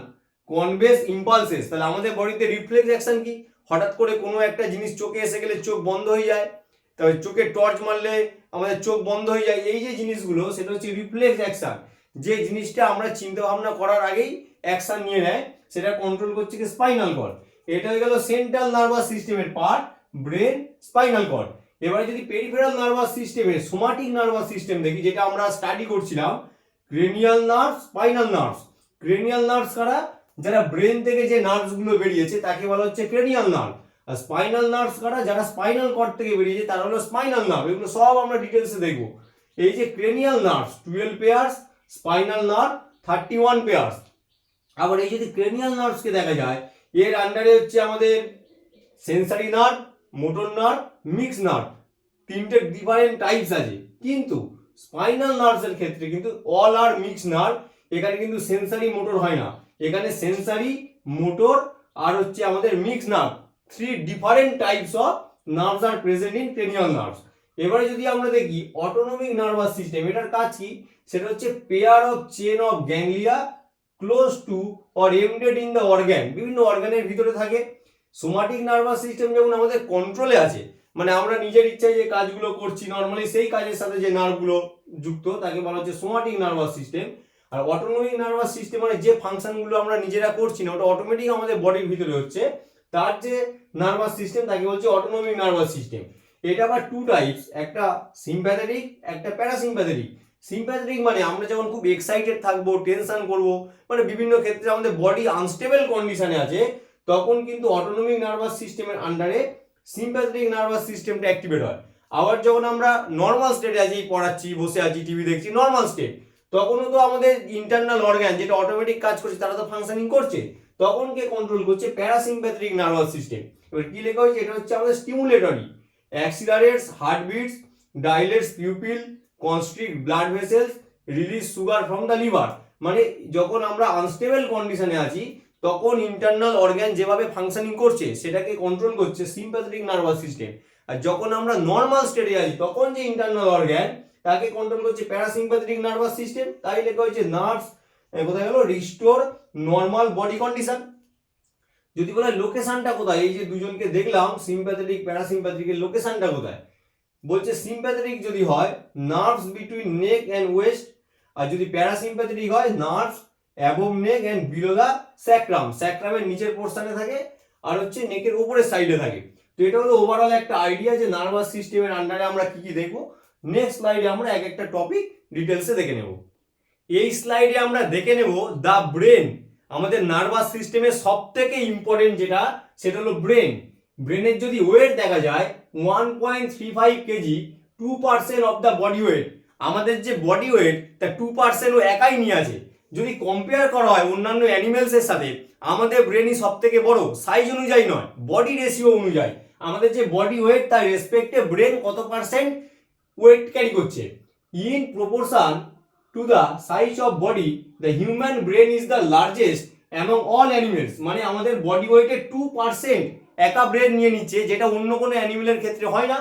conveys impulses, তাহলে আমাদের বডিতে রিফ্লেক্স অ্যাকশন কি? হঠাৎ করে কোনো একটা জিনিস চোখে এসে গেলে চোখ বন্ধ হয়ে যায়, তবে চোখে টর্চ মারলে আমাদের চোখ বন্ধ হয়ে যায়, এই যে জিনিসগুলো সেটা হচ্ছে রিফ্লেক্স অ্যাকশন। যে জিনিসটা আমরা চিন্তা ভাবনা করার আগেই অ্যাকশন নিয়ে নেয়, সেটা কন্ট্রোল করছে কি? Spinal cord. এটা হয়ে গেল সেন্ট্রাল নার্ভাস সিস্টেমের পার্ট, ব্রেন, স্পাইনাল কর্ড। এবারে যদি পেরিফেরাল নার্ভাস সিস্টেমের সোমাটিক নার্ভাস সিস্টেম দেখি, যেটা আমরা স্টাডি করছিলাম, cranial nerve, spinal nerves. Cranial nerves কারা? যারা ব্রেন থেকে যে নার্ভস গুলো বেরিয়েছে তাকে বলা হচ্ছে ক্রেনিয়াল নার্ভ। আর স্পাইনাল নার্ভস কারা? যারা স্পাইনাল কর্ড থেকে বেরিয়েছে তারা হলো স্পাইনাল নার্ভ। এগুলো সব আমরা ডিটেলসে দেখবো। এই যে cranial nerves 12 pairs, spinal nerve 31 pairs. আবার এই যদি ক্রেনিয়াল নার্ভসকে দেখা যায়, এর আন্ডারে হচ্ছে আমাদের sensory nerve, motor nerve, mix nerve, তিনটে ডিফারেন্ট টাইপস আছে। কিন্তু স্পাইনাল নার্ভসের ক্ষেত্রে কিন্তু অল আর মিক্স নার্ভ, এখানে কিন্তু সেন্সারি মোটর হয় না, এখানে সেন্সারি, মোটর আর হচ্ছে আমাদের mix nerve, 3 different types of nerves are present in cranial nerves. এবারে যদি আমরা দেখি অটোনমিক নার্ভাস সিস্টেম, এটার কাজ কি? সেটা হচ্ছে pair of chain of ganglia close two or embedded in the organ, বিভিন্ন অর্গানের ভিতরে থাকে। সোমাটিক নার্ভাস সিস্টেম যেমন আমাদের কন্ট্রোলে আছে, মানে আমরা নিজের ইচ্ছায় যে কাজগুলো করছি নর্মালি, সেই কাজের সাথে যে নার্ভগুলো যুক্ত তাকে বলা হচ্ছে সোমাটিক নার্ভাস সিস্টেম। আর অটোনমিক নার্ভাস সিস্টেম মানে যে ফাংশনগুলো আমরা নিজেরা করছি না, ওটা অটোমেটিক আমাদের বডির ভিতরে হচ্ছে, তার যে নার্ভাস সিস্টেম তাকে বলছে অটোনমিক নার্ভাস সিস্টেম। এটা আবার 2 টাইপস, একটা সিম্প্যাথেটিক, একটা প্যারাসিম্প্যাথেটিক। সিম্প্যাথেটিক মানে আমরা যখন খুব এক্সাইটেড থাকবো, টেনশন করবো, মানে বিভিন্ন ক্ষেত্রে আমাদের বডি আনস্টেবল কন্ডিশনে আছে, তখন কিন্তু অটোনমিক নার্ভাস সিস্টেমের আন্ডারে সিম্প্যাথেটিক নার্ভাস সিস্টেমটা অ্যাক্টিভেট হয়। আবার যখন আমরা নর্মাল স্টেটে আছি, পড়াচ্ছি, বসে আছি, টিভি দেখছি, নর্মাল স্টেট, তখনও তো আমাদের ইন্টারনাল অর্গান যেটা অটোমেটিক কাজ করছে তারা তো ফাংশনিং করছে, তখন কে কন্ট্রোল করছে? Parasympathetic nervous system. এবার কি লেখা হয়েছে? এটা হচ্ছে আমাদের stimulatory, accelerates heartbeats, dilates pupil, constrict blood vessels, release sugar from the liver. মানে যখন আমরা আনস্টেবল কন্ডিশনে আছি তখন ইন্টারনাল অর্গান যেভাবে ফাংশনিং করছে সেটাকে কন্ট্রোল করছে সিম্প্যাথেটিক নার্ভাস সিস্টেম। আর যখন আমরা নর্মাল স্টেটে আছি তখন যে ইন্টারনাল অর্গান তাকে কন্ট্রোল করছে প্যারাসিম্প্যাথেটিক নার্ভাস সিস্টেম। তাই লেখা হয়েছে নার্ভস কোথায় গেল? Restore normal body condition. যদি বলে লোকেশনটা কোথায়, এই যে দুজনকে দেখলাম সিম্প্যাথেটিক প্যারাসিম্প্যাথেটিকের লোকেশনটা কোথায়, বলছে সিম্প্যাথেটিক যদি হয় nerves between neck and waist, আর যদি প্যারাসিম্প্যাথেটিক হয় nerves above neck and below the sacrum, স্যাক্রামের নিচের পোর্শনে থাকে আর হচ্ছে নেকের উপরের সাইডে থাকে। তো এটা হলো ওভারঅল একটা আইডিয়া যে নার্ভাস সিস্টেমের আন্ডারে আমরা কি কি দেখবো। নেক্সট স্লাইডে আমরা এক একটা টপিক ডিটেলসে দেখে নেব। এই স্লাইডে আমরা দেখে নেব দ্য ব্রেন। আমাদের নার্ভাস সিস্টেমের সব থেকে ইম্পর্টেন্ট যেটা, সেটা হলো ব্রেন। ব্রেনের যদি ওয়েট দেখা যায় 1.35 KG, 2% of the body weight. আমাদের যে বডি ওয়েট তার 2% ও একাই নিয়ে আছে। যদি কম্পেয়ার করা হয় অন্যান্য অ্যানিমেলসের সাথে, আমাদের ব্রেনই সব থেকে বড়, সাইজ অনুযায়ী নয়, বডি রেশিও অনুযায়ী। আমাদের যে বডি ওয়েট তার রেসপেক্টে ব্রেন কত পার্সেন্ট ওয়েট ক্যারি করছে। In proportion to the size of body the human brain is the largest among all animals. মানে আমাদের বডি ওয়েটের 2% একা ব্রেন নিয়ে নিচ্ছে, যেটা অন্য কোনো অ্যানিমেলের ক্ষেত্রে হয় না।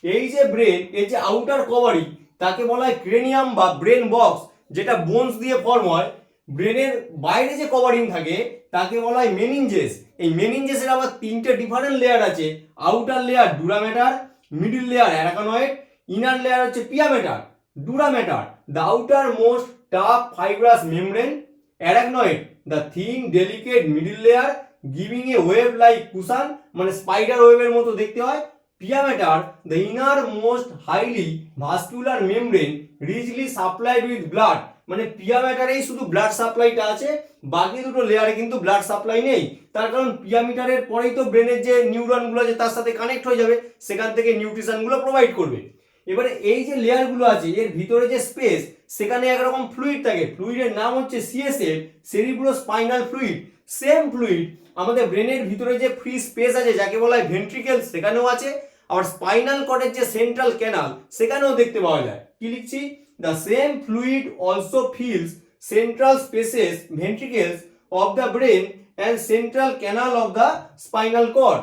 এই যে ব্রেন, এই যে আউটার কভারিং তাকে বলা হয় ক্রেনিয়াম বা ব্রেন বক্স, যেটা বোনস দিয়ে ফর্ম হয়। ব্রেনের বাইরে যে কভারিং থাকে তাকে বলা হয় মেনিনজেস। এই মেনিনজেসের আবার 3টে ডিফারেন্ট লেয়ার আছে। Outer layer dura mater, middle layer arachnoid, inner layer হচ্ছে pia mater, dura mater. The outermost tough fibrous membrane. Arachnoid, the thin delicate middle layer giving a web like cushion, মানে spider ওয়েবের মতো দেখতে হয়। Pia mater, the innermost highly vascular membrane richly supplied with blood, মানে পিয়া ম্যাটারেই শুধু blood সাপ্লাইটা আছে, বাকি দুটো লেয়ারে কিন্তু ব্লাড সাপ্লাই নেই। তার কারণ পিয়া মিটারের পরেই তো ব্রেনের যে নিউরনগুলো আছে তার সাথে কানেক্ট হয়ে যাবে, সেখান থেকে নিউট্রিশনগুলো প্রোভাইড করবে। এবারে এই যে লেয়ারগুলো আছে এর ভিতরে যে স্পেস, সেখানে একরকম ফ্লুইড থাকে, ফ্লুইডের নাম হচ্ছে CSF, cerebrospinal fluid. Same fluid আমাদের ব্রেনের ভিতরে যে ফ্রি স্পেস আছে যাকে বলা হয় ভেন্ট্রিকেল, সেখানেও আছে। আর স্পাইনাল কর্ডের যে সেন্ট্রাল ক্যানাল সেখানেও দেখতে পাওয়া যায়। কি লিখছি? The same fluid also fills central spaces, ventricles of the brain and central canal of the spinal cord.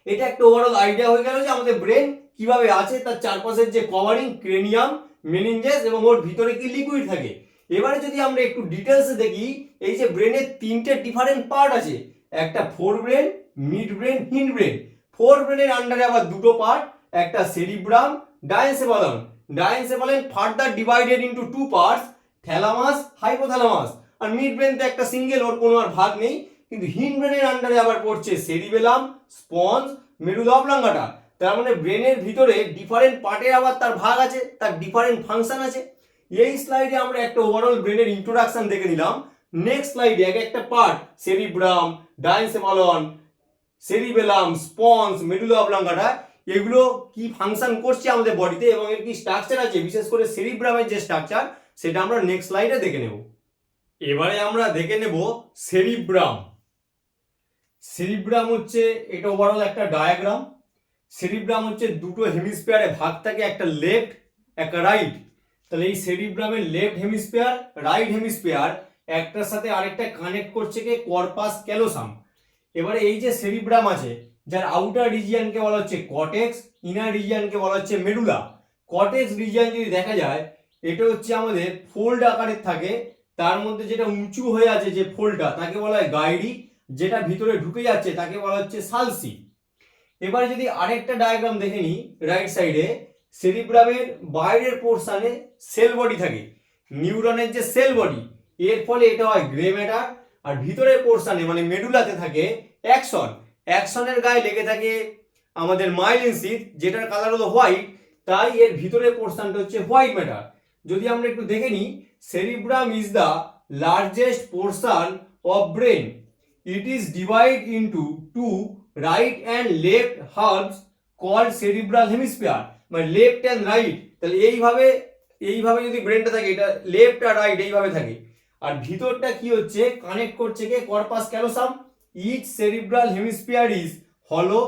এটা একটা ওভারঅল আইডিয়া হয়ে গেল যে আমাদের ব্রেন কিভাবে আছে, তার চারপাশের যে কভারিং, ক্রেনিয়াম, মেনিনজেস এবং ওর ভিতরে কি লিকুইড থাকে। এবারে যদি আমরা একটু ডিটেলসে দেখি, এই যে ব্রেনের তিনটে ডিফারেন্ট পার্ট আছে, একটা forebrain, midbrain, hindbrain. ফোর ব্রেনের আন্ডারে আবার দুটো পার্ট, একটা cerebrum, diencephalon. Diencephalon further divided into two parts, thalamus, hypothalamus. আর মিড ব্রেন তো একটা সিঙ্গেল, ওর কোনো আর ভাগ নেই। কিন্তু হিন্ড ব্রেনের আন্ডারে আবার পড়ছে সেরিবেলাম, স্পঞ্জ, মেডুলা অবলাঙ্গাটা। তার মানে ব্রেনের ভিতরে ডিফারেন্ট পার্টের আবার তার ভাগ আছে, তার ডিফারেন্ট ফাংশন আছে। এই স্লাইডে আমরা একটা ওভারঅল ব্রেনের ইন্ট্রোডাকশন দেখে নিলাম। নেক্সট স্লাইডে এক একটা part, cerebrum, diencephalon, cerebellum, pons, medulla oblongata, এগুলো কি ফাংশন করছে আমাদের বডিতে এবং এর কি স্ট্রাকচার আছে, বিশেষ করে সেরিব্রামের যে স্ট্রাকচার সেটা আমরা নেক্সট স্লাইডে দেখে নেব। এবারে আমরা দেখে নেব সেরিব্রাম। সেরিব্রাম হচ্ছে, এটা ওভারঅল একটা ডায়াগ্রাম। সেরিব্রাম হচ্ছে দুটো হেমিস্ফিয়ারে ভাগ থাকে, একটা লেফট একটা রাইট। তাহলে এই সেরিব্রামের লেফট হেমিস্ফিয়ার, রাইট হেমিস্ফিয়ার একটার সাথে আরেকটা কানেক্ট করছে কে কর্পাস ক্যালোসাম। এবারে এই যে সেরিব্রাম আছে, যার আউটার রিজিয়নকে বলা হচ্ছে কর্টেক্স, ইনার রিজিয়নকে বলা হচ্ছে মেডুলা। কর্টেক্স রিজিয়ন যদি দেখা যায়, এটা হচ্ছে আমাদের ফোল্ড আকারের থাকে, তার মধ্যে যেটা উঁচু হয়ে আছে যে ফোল্ডটা তাকে বলা হয় গাইরি, যেটা ভিতরে ঢুকে যাচ্ছে তাকে বলা হচ্ছে সালসি। এবারে যদি আরেকটা ডায়াগ্রাম দেখে নিই রাইট সাইডে, সেরিব্রামের বাইরের পোর্শনে সেল বডি থাকে, নিউরনের যে সেল বডি, এর ফলে এটা হয় গ্রে ম্যাটার। আর ভিতরের পোর্শনে মানে মেডুলাতে থাকে অ্যাকশন, অ্যাকশনের গায়ে লেগে থাকে আমাদের মাইলিন সিথ, যেটার কালার হলো হোয়াইট, তাই এর ভিতরের পোর্শনটা হচ্ছে হোয়াইট ম্যাটার। যদি আমরা একটু দেখে নিই, cerebrum is the largest portion of brain. It is divide into two right and left halves called cerebral hemisphere, মানে লেফট অ্যান্ড রাইট। তাহলে এইভাবে যদি ব্রেনটা থাকে, এটা লেফট আর রাইট এইভাবে থাকে। আর ভিতরটা কি হচ্ছে, কানেক্ট করছে কে corpus callosum. Each cerebral hemisphere is হলো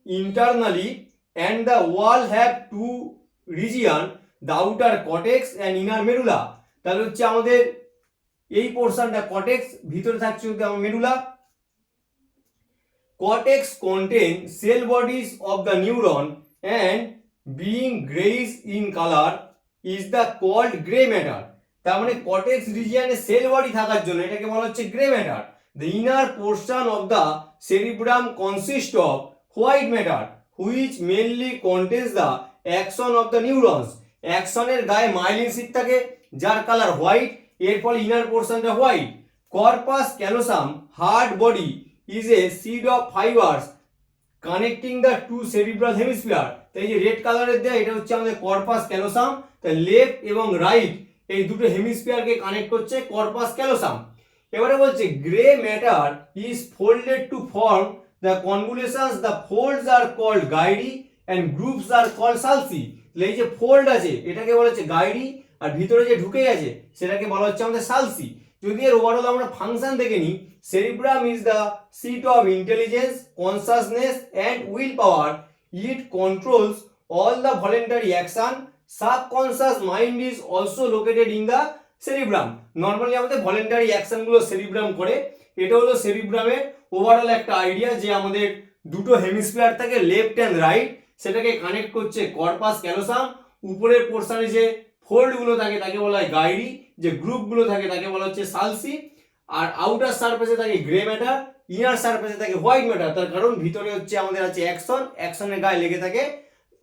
internally and the wall have two region, the outer cortex and inner medulla. তাহলে হচ্ছে আমাদের এই পোর্শনটা কর্টেক্স, ভিতরে থাকছে হচ্ছে আমার medulla. Cortex contain cell bodies of the neuron and being grayish in color is the called gray matter. তার মানে কর্টেক্স রিজিয়নে সেল বডি থাকার জন্য এটাকে বলা হচ্ছে grey matter. The inner portion of the cerebrum consists of white matter which mainly contains the axon of the neurons. অ্যাকশনের গায়ে myelin seat থাকে যার কালার হোয়াইট, এর ফলে ইনার পোর্শনটা white. Corpus callosum hard body is a seed of fibers connecting the two cerebral hemisphere. তো এই যে রেড কালারের দেয়া এটা হচ্ছে আমাদের কর্পাস ক্যালোসাম। তাই লেফট এবং রাইট এই দুটো হেমিস্ফিয়ারকে কানেক্ট করছে কর্পাস ক্যালোসাম। এবারে বলছে grey matter is folded to form the convolutions, the folds are called gyri and grooves are called sulci. এই যে ফোল্ড আছে এটাকে বলা হচ্ছে গাইরি, আর ভিতরে যে ঢুকে আছে সেটাকে বলা হচ্ছে আমাদের সালসি। যদি এর ওভারঅল আমরা ফাংশন দেখে নিই, cerebrum is the seat of intelligence, consciousness and will power. It controls all the voluntary action. Subconscious mind is also located in the cerebrum. Normally আমাদের ভলেন্টারি অ্যাকশনগুলো সেরিব্রাম করে। এটা হলো সেরিব্রামের ওভারঅল একটা আইডিয়া, যে আমাদের দুটো হেমিস্ফিয়ার থাকে লেফট অ্যান্ড রাইট, সেটাকে কানেক্ট করছে কর্পাস ক্যালোসাম। উপরের পোর্শনে যে ফোল্ডগুলো থাকে তাকে বলা হয় গাইরি, যে গ্রুপগুলো থাকে তাকে বলা হচ্ছে সালসি। আর আউটার সারফেসে থাকে গ্রে ম্যাটার, ইনার সারফেসে থাকে হোয়াইট ম্যাটার। তার কারণ ভিতরে হচ্ছে আমাদের আছে অ্যাকশন, অ্যাকশনের গায়ে লেগে থাকে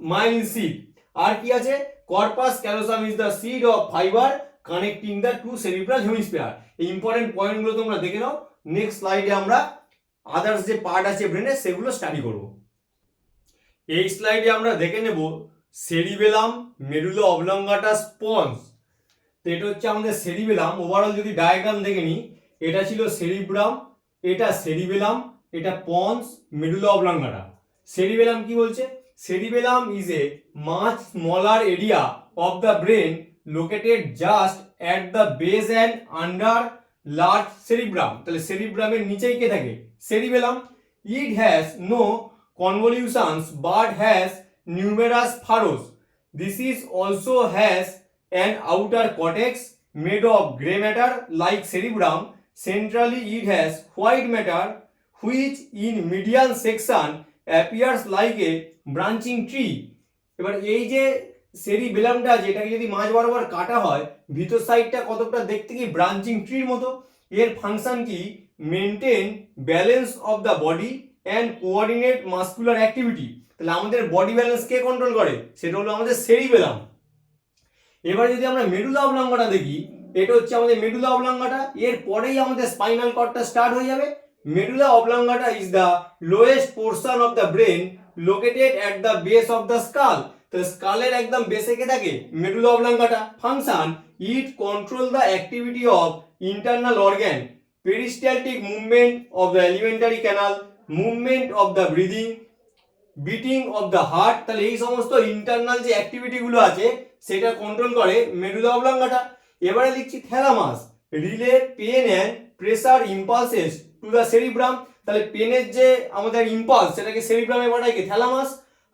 মাইলিন সিট। আর কি আছে, corpus callosum is the sheet of fibre connecting the two cerebral hemisphere. এই ইম্পর্টেন্ট পয়েন্টগুলো তোমরা দেখে নাও। নেক্সট স্লাইডে আমরা আদার্স যে পার্ট আছে ব্রেনের সেগুলো স্টাডি করব। এই স্লাইডে আমরা দেখে নেব সেরিবেলাম, মেডুলা অবলঙ্গাটা, স্পঞ্জ। তো এটা হচ্ছে আমাদের সেরিবেলাম। ওভারঅল যদি ডায়াগ্রাম দেখে নিই, এটা ছিল সেরিব্রাম, এটা সেরিবেলাম, এটা পন্স, মেডুলা অবলঙ্গাটা। সেরিবেলাম কি বলছে? Cerebellum is a much smaller area of the brain located just at the base and under large cerebrum. তাহলে সেরিব্রামের নিচেই কে থাকে? Cerebellum. It has no convolutions but has numerous furrows. This is also has an outer cortex made of gray matter like cerebrum. Centrally it has white matter which in medial section appears like a branching tree. এবার এই যে সেরিবেলামটা যেটাকে যদি মাঝ বরাবর কাটা হয়, ভিতর সাইডটা কতটা দেখতে কি ব্রাঞ্চিং ট্রির মতো। এর ফাংশন কি? Maintain balance of the body and coordinate muscular activity. তাহলে আমাদের বডি ব্যালেন্স কে কন্ট্রোল করে? সেটা হলো আমাদের সেরিবেলাম। এবার যদি আমরা মেডুলা অবলঙ্গাটা দেখি, এটা হচ্ছে আমাদের মেডুলা অবলঙ্গাটা। এর পরেই আমাদের স্পাইনাল কর্ডটা স্টার্ট হয়ে যাবে। Medulla অবলঙ্গাটা is the lowest portion of the brain located at the base of the skull. তো স্কালের একদম বেসে কে থাকে? Medulla অবলঙ্গাটা। Function, it control the activity of internal organ, peristaltic movement of the elementary canal, movement of the breathing, beating of the heart. তাহলে এই সমস্ত internal যে অ্যাক্টিভিটিগুলো আছে সেটা কন্ট্রোল করে মেডুলা অবলঙ্গাটা। এবারে লিখছি thalamus, relay pain and pressure impulses to the cerebrum. তাহলে পেনের যে আমাদের ইম্পালস সেটাকে সেরিব্রামে পাঠায় কি? Thalamus.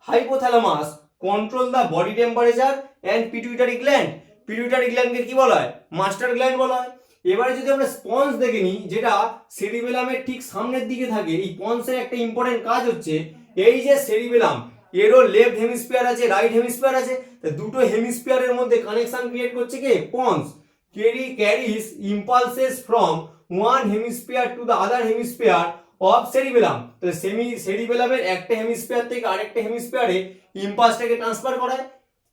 Hypothalamus control the body temperature and pituitary gland. Pituitary গ্ল্যান্ডকে কি বলা হয়? মাস্টার গ্ল্যান্ড বলা হয়। এবারে যদি আমরা স্পঞ্জ দেখে নিই, যেটা সেরিবেলামের ঠিক সামনের দিকে থাকে, এই পন্সের একটা ইম্পর্টেন্ট কাজ হচ্ছে এই যে সেরিবেলাম, এরও লেফট হেমিস্ফিয়ার আছে, রাইট হেমিস্ফিয়ার আছে। দুটো হেমিস্ফিয়ারের মধ্যে কানেকশন ক্রিয়েট করছে কে? Pons. Carries impulses from one hemisphere to the other hemisphere of cerebellum. তাহলে সেরিবেলামের একটা হেমিস্ফিয়ার থেকে আরেকটা হেমিস্ফিয়ারে ইম্পালসটাকে ট্রান্সফার করায়।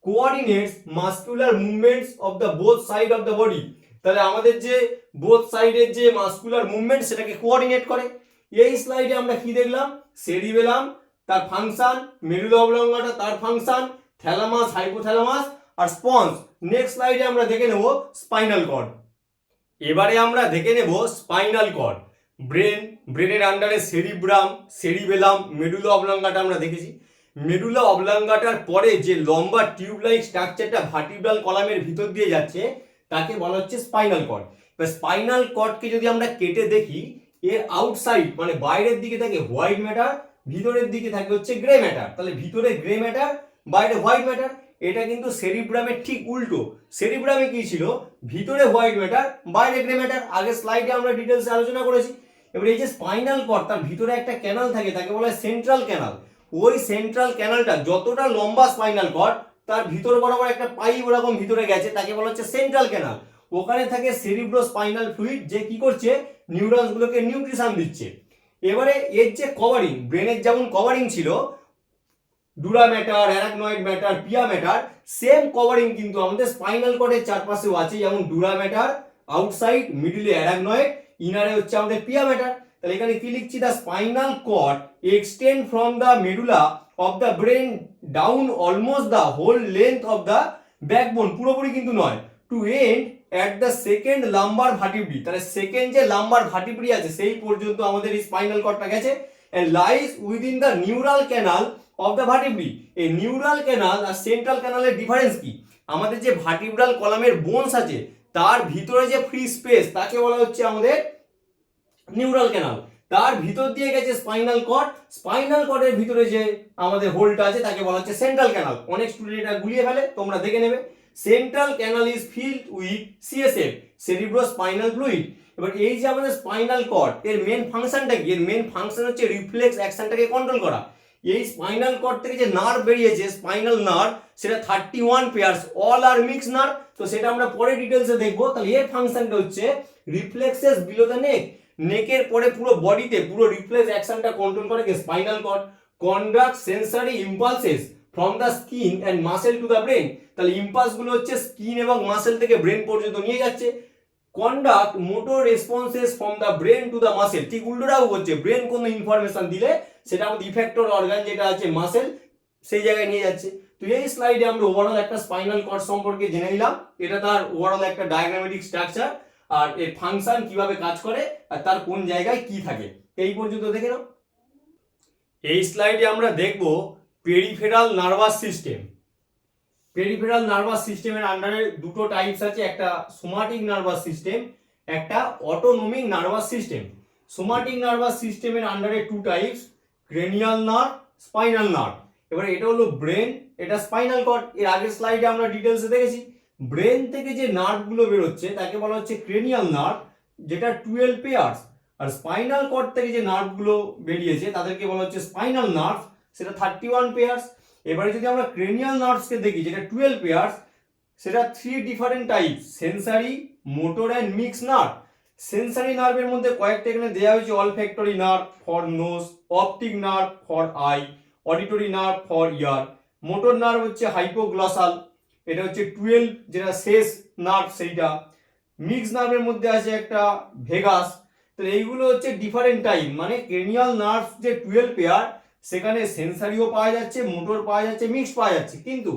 Coordinates muscular movements of the both side of the body. তাহলে আমাদের যে বোথ সাইডের যে মাসকুলার মুভমেন্ট সেটাকে কোঅর্ডিনেট করে। এই স্লাইডে আমরা কি দেখলাম? সেরিবেলাম তার ফাংশন, মেডুলা অবলঙ্গাটা তার ফাংশন, থ্যালামাস, হাইপোথ্যালামাস আর স্পঞ্জ। নেক্সট স্লাইডে আমরা দেখে নেব স্পাইনাল কর্ড। এবারে আমরা দেখে নেব স্পাইনাল কর্ড। ব্রেনের আন্ডারে সেরিব্রাম, সেরিবেলাম, মেডুলা অবলঙ্গাটা আমরা দেখেছি। মেডুলা অবলঙ্গাটার পরে যে লম্বা টিউব লাইক স্ট্রাকচারটা ভার্টিব্রাল কলামের ভিতর দিয়ে যাচ্ছে তাকে বলা হচ্ছে স্পাইনাল কর্ড। এবার স্পাইনাল কর্ডকে যদি আমরা কেটে দেখি, এর আউটসাইড মানে বাইরের দিকে থাকে হোয়াইট ম্যাটার, ভিতরের দিকে থাকে হচ্ছে গ্রে ম্যাটার। তাহলে ভিতরে গ্রে ম্যাটার, বাইরে হোয়াইট ম্যাটার। এটা কিন্তু সেরিব্রামের ঠিক উল্টো। সেরিব্রামে কি ছিল? ভিতরে হোয়াইট ম্যাটার, বাইরে গ্রে ম্যাটার। আগের স্লাইডে আমরা ডিটেলসে আলোচনা করেছি। এবার এই যে স্পাইনাল কর্ড, তার ভিতরে একটা ক্যানাল থাকে, তাকে বলা হয় সেন্ট্রাল ক্যানাল। ওই সেন্ট্রাল ক্যানালটা যতটা লম্বা স্পাইনাল কর্ড, তার ভিতর বরাবর একটা পাইপ ওরকম ভিতরে গেছে, তাকে বলা হচ্ছে সেন্ট্রাল ক্যানাল। ওখানে থাকে সেরিব্রো স্পাইনাল ফ্লুইড, যে কি করছে? নিউরনসগুলোকে নিউট্রিশন দিচ্ছে। এবারে এর যে কভারিং, ব্রেনের যেমন কভারিং ছিল dura mater, arachnoid mater, pia mater, same covering কিন্তু আমাদের স্পাইনাল কর্ডের চারপাশেও আছে। যেমন ডুরা ম্যাটার আউটসাইড, মিডলে অ্যারাকনয়েড, ইনারে হচ্ছে আমাদের পিয়া ম্যাটার। তাহলে এখানে কি লিখছি? The spinal cord extend from the medulla of the brain down almost the whole length of the backbone, পুরোপুরি কিন্তু নয়, to end at the second lumbar vertebrae. তাহলে সেকেন্ড যে লাম্বার ভার্টিব্রি আছে সেই পর্যন্ত আমাদের এই স্পাইনাল কর্ডটা গেছে। and lies within the neural canal of the vertebrae। এই নিউরাল ক্যানাল আর সেন্ট্রাল ক্যানালের ডিফারেন্স কি? আমাদের যে ভার্টিব্রাল কলামের বোনস আছে তার ভিতরে যে ফ্রি স্পেস তাকে বলা হচ্ছে আমাদের নিউরাল ক্যানাল। তার ভিতর দিয়ে গেছে স্পাইনাল কর্ড। স্পাইনাল কর্ডের ভিতরে যে আমাদের হোলটা আছে তাকে বলা হচ্ছে সেন্ট্রাল ক্যানাল। অনেক স্টুডেন্ট এটা গুলিয়ে ফেলে, তোমরা দেখে নেবে। Central canal is filled with CSF, cerebrospinal fluid. এবার এই যে আমাদের স্পাইনাল কর্ড, এর মেন ফাংশনটা কি? এর মেন ফাংশন হচ্ছে রিফ্লেক্স অ্যাকশনটাকে কন্ট্রোল করা। এই স্পাইনাল কর্ড থেকে যে নার্ভ বেরিয়েছে, স্পাইনাল নার্ভ, সেটা 31 পেয়ার্স, অল আর মিক্স নার্ভ। তো সেটা আমরা পরে ডিটেলসে দেখবো। তাহলে এর ফাংশনটা হচ্ছে রিফ্লেক্সেস বিলো দ্য নেক, নেকের পরে পুরো বডিতে পুরো রিফ্লেক্স অ্যাকশনটা কন্ট্রোল করে spinal cord. Conduct sensory impulses from the skin and muscle to the brain, তাহলে ইম্পালস গুলো হচ্ছে স্কিন এবং মাসেল থেকে ব্রেন পর্যন্ত নিয়ে যাচ্ছে। Conduct motor responses from the brain to the muscle, ঠিক উল্টোটাও হচ্ছে, ব্রেন কোনো ইনফরমেশন দিলে সেটা আমাদের ইফেক্টর অর্গান যেটা আছে মাসেল সেই জায়গায় নিয়ে যাচ্ছে। তো এই স্লাইডে আমরা ওভারঅল একটা স্পাইনাল কর্ড সম্পর্কে জেনে নিলাম, এটা তার ওভারঅল একটা ডায়াগ্রামেটিক স্ট্রাকচার আর এর ফাংশন কিভাবে কাজ করে আর তার কোন জায়গায় কি থাকে, এই পর্যন্ত দেখে নাও। এই স্লাইডে আমরা দেখব peripheral nervous system. Peripheral nervous সিস্টেমের আন্ডারে দুটো টাইপস আছে, একটা সোমাটিক নার্ভাস সিস্টেম, একটা autonomic nervous system. Somatic nervous সিস্টেমের আন্ডারে two types, cranial nerve, spinal nerve. এবারে এটা হলো ব্রেন, এটা স্পাইনাল কর্ড। এর আগের স্লাইডে আমরা ডিটেলসে দেখেছি ব্রেন থেকে যে নার্ভগুলো বেরোচ্ছে তাকে বলা হচ্ছে ক্রেনিয়াল নার্ভ, যেটা 12 পেয়ার্স। আর স্পাইনাল কর্ড থেকে যে নার্ভগুলো বেরিয়েছে তাদেরকে বলা হচ্ছে স্পাইনাল নার্ভ, সেটা 31 পেয়ার্স। এবারে যদি আমরা ক্রেনিয়াল নার্ভসকে দেখি যেটা 12 পেয়ার্স, সেটা 3 different type, sensory, motor and mix nerve. Sensory নার্ভের মধ্যে কয়েকটা এখানে দেওয়া হয়েছে, olfactory nerve for nose, optic nerve for eye, auditory nerve for ear. Motor nerve হচ্ছে হাইপোগ্লসাল, এটা হচ্ছে 12 যেটা শেষ নার্ভ সেইটা। মিক্স নার্ভের মধ্যে আছে একটা ভেগাস। তো এইগুলো হচ্ছে ডিফারেন্ট টাইপ, মানে ক্রেনিয়াল নার্ভ যে 12 পেয়ার সেখানে সেন্সারিও পাওয়া যাচ্ছে, মোটর পাওয়া যাচ্ছে, মিক্স পাওয়া যাচ্ছে। কিন্তু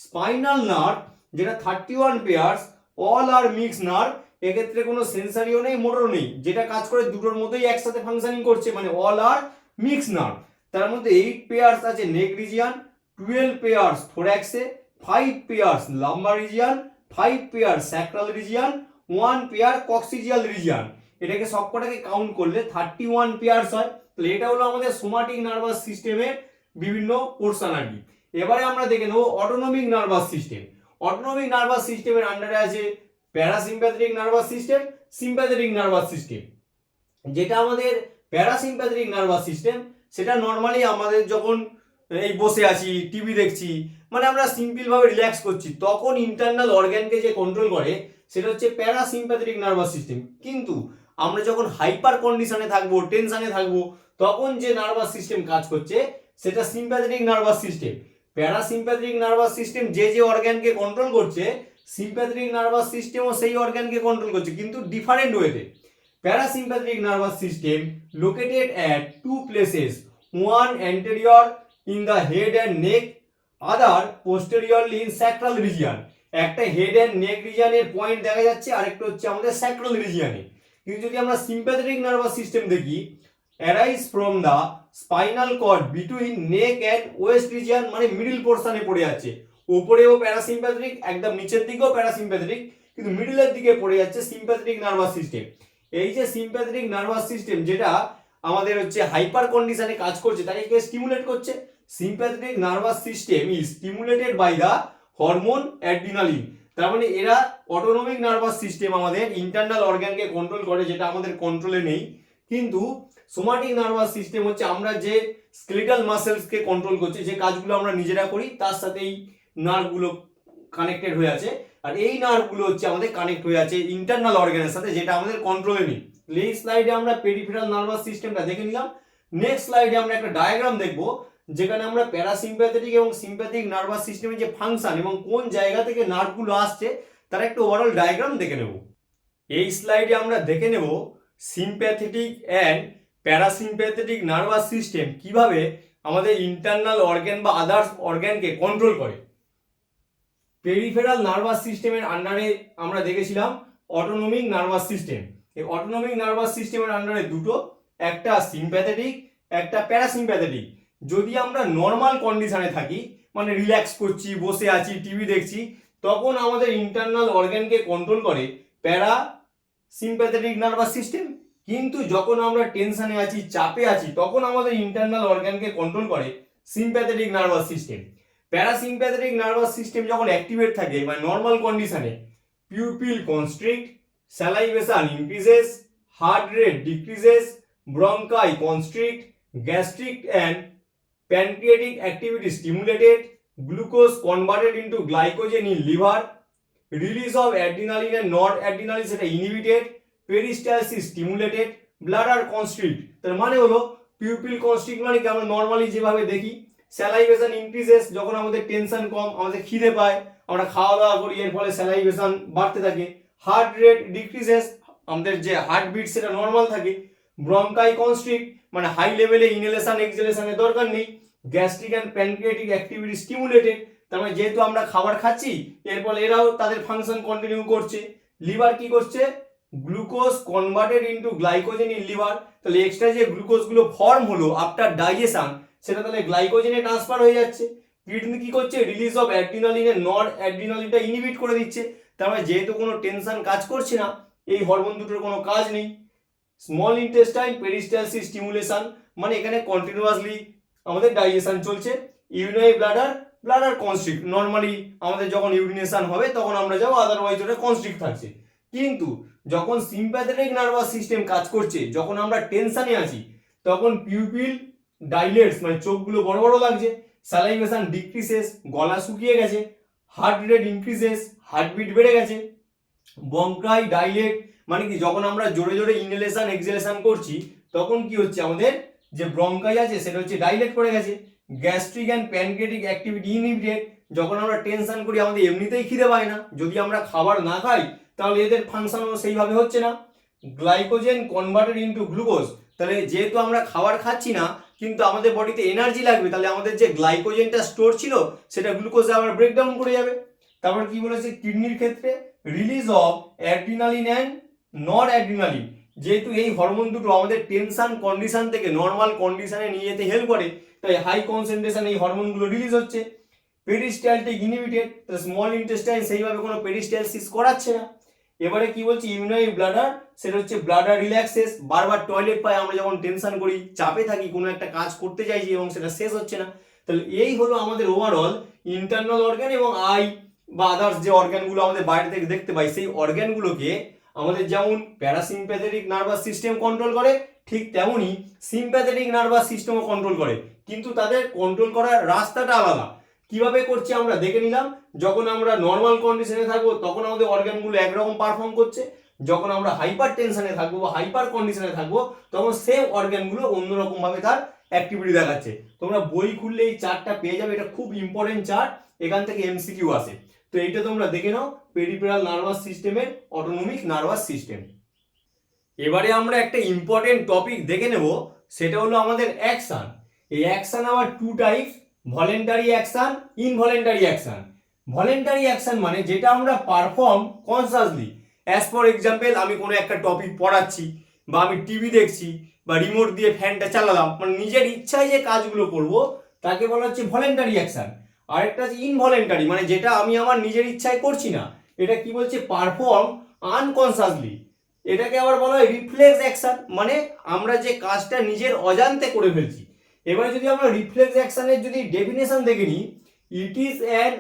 স্পাইনাল নার্ভ যেটা 31 পেয়ার্স, অল আর মিক্স নার্ভ, এক্ষেত্রে কোনো সেন্সারিও নেই, মোটর নেই, যেটা কাজ করে দুটোর মধ্যেই একসাথে ফাংশনিং করছে, মানে অল আর মিক্স নার্ভ। তার মধ্যে 8 পেয়ার্স আছে নেক রিজিয়ান, 12 পেয়ার্স থোরাক্সে, 5 pairs lumbar region, 5 pair sacral region, 1 pair coccygeal region. এটাকে সবকটাকে কাউন্ট করলে 31 পেয়ার্স হয়। তাহলে এটা হলো আমাদের সোমাটিক নার্ভাস সিস্টেমের বিভিন্ন পোর্শন আর কি। এবারে আমরা দেখে নেব autonomic nervous system. Autonomic nervous সিস্টেমের আন্ডারে আছে parasympathetic nervous system, sympathetic nervous system. যেটা আমাদের প্যারাসিম্প্যাথেটিক নার্ভাস সিস্টেম, সেটা নর্মালি আমাদের যখন এই বসে আছি টিভি দেখছি, মানে আমরা সিম্পল ভাবে রিল্যাক্স করছি, তখন ইন্টারনাল অর্গানকে যে কন্ট্রোল করে সেটা হচ্ছে প্যারাসিম্প্যাথেটিক নার্ভাস সিস্টেম। কিন্তু আমরা যখন হাইপার কন্ডিশনে থাকবো, টেনশনে থাকবো, তখন যে নার্ভাস সিস্টেম কাজ করছে সেটা sympathetic nervous system. Parasympathetic nervous system যে যে অর্গানকে কন্ট্রোল করছে, সিম্প্যাথেটিক নার্ভাস সিস্টেমও সেই অর্গানকে কন্ট্রোল করছে, কিন্তু ডিফারেন্ট ওয়েতে। Parasympathetic nervous system located at two places, one anterior in the head and neck, other posteriorly in sacral region। একটা হেড এন্ড নেক রিজিয়নের পয়েন্ট দেখা যাচ্ছে, আরেকটা হচ্ছে আমাদের স্যাক্রাল রিজিয়নে। কিন্তু যদি আমরা সিম্প্যাথেটিক নার্ভাস সিস্টেম দেখি, arise from the spinal cord between neck and waist region, মানে মিডল পোর্শনে পড়ে যাচ্ছে। উপরেও প্যারাসিম্প্যাথেটিক, একদম নিচের দিকেও প্যারাসিম্প্যাথেটিক, কিন্তু মিডলের দিকে পড়ে যাচ্ছে সিম্প্যাথেটিক নার্ভাস সিস্টেম। এই যে সিম্প্যাথেটিক নার্ভাস সিস্টেম যেটা আমাদের হচ্ছে হাইপার কন্ডিশনে কাজ করছে, তাকে কে স্টিমুলেট করছে? Sympathetic nervous system is stimulated by the hormone adrenaline. তার মানে এরা অটোনমিক নার্ভাস সিস্টেম আমাদের ইন্টারনাল অর্গানকে কন্ট্রোল করে, যেটা আমাদের কন্ট্রোলে নেই। কিন্তু সোমাটিক নার্ভাস সিস্টেম হচ্ছে আমরা যে স্কেলিটাল মাসেলসকে কন্ট্রোল করছি, যে কাজগুলো আমরা নিজেরা করি তার সাথে এই নার্ভগুলো কানেক্টেড হয়ে আছে। আর এই নার্ভগুলো হচ্ছে আমাদের কানেক্ট হয়ে আছে ইন্টারনাল অর্গানের সাথে, যেটা আমাদের কন্ট্রোলে নেই। এই স্লাইডে আমরা পেরিফেরাল নার্ভাস সিস্টেমটা দেখে নিলাম। নেক্সট স্লাইডে আমরা একটা ডায়াগ্রাম দেখব, যেখানে আমরা প্যারাসিম্প্যাথেটিক এবং সিম্প্যাথেটিক নার্ভাস সিস্টেমের যে ফাংশন এবং কোন জায়গা থেকে নার্ভগুলো আসছে তার একটা ওভারঅল ডায়াগ্রাম দেখে নেব। এই স্লাইডে আমরা দেখে নেব sympathetic and parasympathetic nervous system কিভাবে আমাদের ইন্টারনাল অর্গান বা আদার্স অর্গানকে কন্ট্রোল করে। পেরিফেরাল নার্ভাস সিস্টেমের আন্ডারে আমরা দেখেছিলাম অটোনমিক নার্ভাস সিস্টেম। এই অটোনমিক নার্ভাস সিস্টেমের আন্ডারে দুটো, একটা সিম্প্যাথেটিক, একটা প্যারাসিম্প্যাথেটিক। যদি আমরা নর্মাল কন্ডিশনে থাকি, মানে রিল্যাক্স করছি, বসে আছি, টিভি দেখছি, তখন আমাদের ইন্টারনাল অর্গানকে কন্ট্রোল করে প্যারাসিম্প্যাথেটিক নার্ভাস সিস্টেম। কিন্তু যখন আমরা টেনশনে আছি, চাপে আছি, তখন আমাদের ইন্টারনাল অর্গানকে কন্ট্রোল করে sympathetic nervous system. Parasympathetic nervous system যখন অ্যাক্টিভেট থাকে বা নর্মাল কন্ডিশনে, pupil constrict, salivation increases, heart rate decreases, bronchi constrict, gastric and pancreatic activity stimulated, glucose converted into glycogen in liver, release of adrenaline and noradrenaline সেটা inhibited, peristalsis stimulated, bladder constrict। তার মানে হলো pupil constrict মানে কি আমরা normally যেভাবে দেখি salivation increases, যখন আমাদের টেনশন কম, আমাদের খিদে পায়, আমরা খাওয়া দাওয়া করি, এর ফলে স্যালাইভেশন বাড়তে থাকে। হার্ট রেট ডিক্রিজেস, আমাদের যে হার্টবিট সেটা নর্মাল থাকে। ব্রঙ্কাই কনস্ট্রিক্ট, মানে হাই লেভেলে ইনহেলেশন এক্সহেলেশনের দরকার নেই। Gastric and pancreatic activity stimulated, তার মানে যেহেতু আমরা খাবার খাচ্ছি এর ফলে এরাও তাদের ফাংশন কন্টিনিউ করছে। লিভার কি করছে, glucose converted into glycogen in liver, তাহলে এক্সট্রা যে গ্লুকোজ গুলো ফর্ম হলো আফটার ডাইজেশন সেটা তাহলে গ্লাইকোজেনে ট্রান্সফার হয়ে যাচ্ছে। কিডনি কি করছে, রিলিজ অফ অ্যাড্রিনালিনের নর অ্যাড্রিনালিনটা ইনহিবিট করে দিচ্ছে, তার মানে যেহেতু কোনো টেনশন কাজ করছে না, এই হরমোন দুটোর কোনো কাজ নেই। স্মল ইন্টেস্টাইন পেরিস্টালসিস স্টিমুলেশন, মানে এখানে কন্টিনিউয়াসলি আমাদের ডাইজেশন চলছে। ইউরিনারি ব্লাডার কনস্ট্রিক্ট, নর্মালি আমাদের যখন ইউরিনেশন হবে তখন আমরা যাবো, আদারওয়াইজ ওটা কনস্ট্রিক্ট থাকছে। কিন্তু যখন সিম্প্যাথেটিক নার্ভাস সিস্টেম কাজ করছে, যখন আমরা টেনশনে আছি, তখন পিউপিল ডাইলেটস, মানে চোখগুলো বড় বড় লাগছে, স্যালাইভেশন ডিক্রিসেস, গলা শুকিয়ে গেছে, হার্ট রেট ইনক্রিজেস, হার্টবিট বেড়ে গেছে। ব্রঙ্কাই ডাইলেট, মানে কি যখন আমরা জোরে জোরে ইনহেলেশন এক্সহেলেশন করছি তখন কি হচ্ছে, আমাদের যে ব্রঙ্কাই আছে সেটা হচ্ছে ডাইলেট করে গেছে। Gastric and pancreatic activity inhibited, যখন আমরা টেনশন করি আমাদের এমনিতেই খিদে পায় না, যদি আমরা খাবার না খাই তাহলে এদের ফাংশনও সেইভাবে হচ্ছে না। গ্লাইকোজেন কনভার্টেড ইনটু গ্লুকোজ, তাহলে যেহেতু আমরা খাবার খাচ্ছি না কিন্তু আমাদের বডিতে এনার্জি লাগবে, তাহলে আমাদের যে গ্লাইকোজেনটা স্টোর ছিল সেটা গ্লুকোজে আবার ব্রেকডাউন করে যাবে। তারপর কি বলেছে, কিডনির ক্ষেত্রে রিলিজ অফ অ্যাড্রিনালিন অ্যান্ড নর অ্যাড্রিনালিন, যেহেতু এই হরমোন দুটো আমাদের টেনশন কন্ডিশন থেকে নর্মাল কন্ডিশনে নিয়ে যেতে হেল্প করে, তাই হাই কনসেন্ট্রেশন এই হরমোনগুলো রিলিজ হচ্ছে। পেরিস্টালটিক ইনহিবিটেড, স্মল ইন্টেস্টাইন সেইভাবে কোনো পেরিস্টালসিস করাচ্ছে না। এবারে কি বলছি, ইউরিনারি ব্লাডার, সেটা হচ্ছে ব্লাডার রিল্যাক্সেস, বারবার টয়লেট পাই আমরা যখন টেনশন করি, চাপে থাকি, কোনো একটা কাজ করতে চাইছি এবং সেটা শেষ হচ্ছে না। তাহলে এই হলো আমাদের ওভারঅল ইন্টারনাল অর্গান এবং আই বা আদার্স যে অর্গানগুলো আমাদের বাইরে থেকে দেখতে পাই, সেই অর্গানগুলোকে আমাদের যেমন প্যারাসিম্প্যাথেটিক নার্ভাস সিস্টেম কন্ট্রোল করে, ঠিক তেমনই সিম্প্যাথেটিক নার্ভাস সিস্টেমও কন্ট্রোল করে, কিন্তু তাদের কন্ট্রোল করার রাস্তাটা আলাদা। কিভাবে করছে আমরা দেখে নিলাম, যখন আমরা নর্মাল কন্ডিশনে থাকবো তখন আমাদের অর্গানগুলো একরকম পারফর্ম করছে, যখন আমরা হাইপার টেনশনে থাকবো বা হাইপার কন্ডিশনে থাকবো তখন সেম অর্গানগুলো অন্যরকম ভাবে তার অ্যাক্টিভিটি দেখাচ্ছে। তোমরা বই খুললে এই চার্টটা পেয়ে যাবে, এটা খুব ইম্পর্টেন্ট চার্ট, এখান থেকে এমসিকিউ আসে। তো এইটা তোমরা দেখে নাও, পেরিফেরাল নার্ভাস সিস্টেমের অটোনমিক নার্ভাস সিস্টেম। এবারে আমরা একটা ইম্পর্টেন্ট টপিক দেখে নেব, সেটা হলো আমাদের অ্যাকশন। এই অ্যাকশন আবার two types, voluntary action, involuntary action. Voluntary action মানে যেটা আমরা perform consciously, as for example আমি কোনো একটা টপিক পড়াচ্ছি বা আমি টিভি দেখছি বা রিমোট দিয়ে ফ্যানটা চালালাম, মানে নিজের ইচ্ছায় যে কাজগুলো করব তাকে বলা হচ্ছে ভলেন্টারি অ্যাকশন। আরেকটা আছে ইনভলেন্টারি, মানে যেটা আমি আমার নিজের ইচ্ছায় করছি না, এটা কি বলছে, পারফর্ম আনকনসাসলি। এটাকে আবার বলা হয় রিফ্লেক্স অ্যাকশন, মানে আমরা যে কাজটা নিজের অজান্তে করে ফেলছি। এবারে যদি আমরা রিফ্লেক্স অ্যাকশনের যদি ডেফিনেশন দেখে নিই, it is an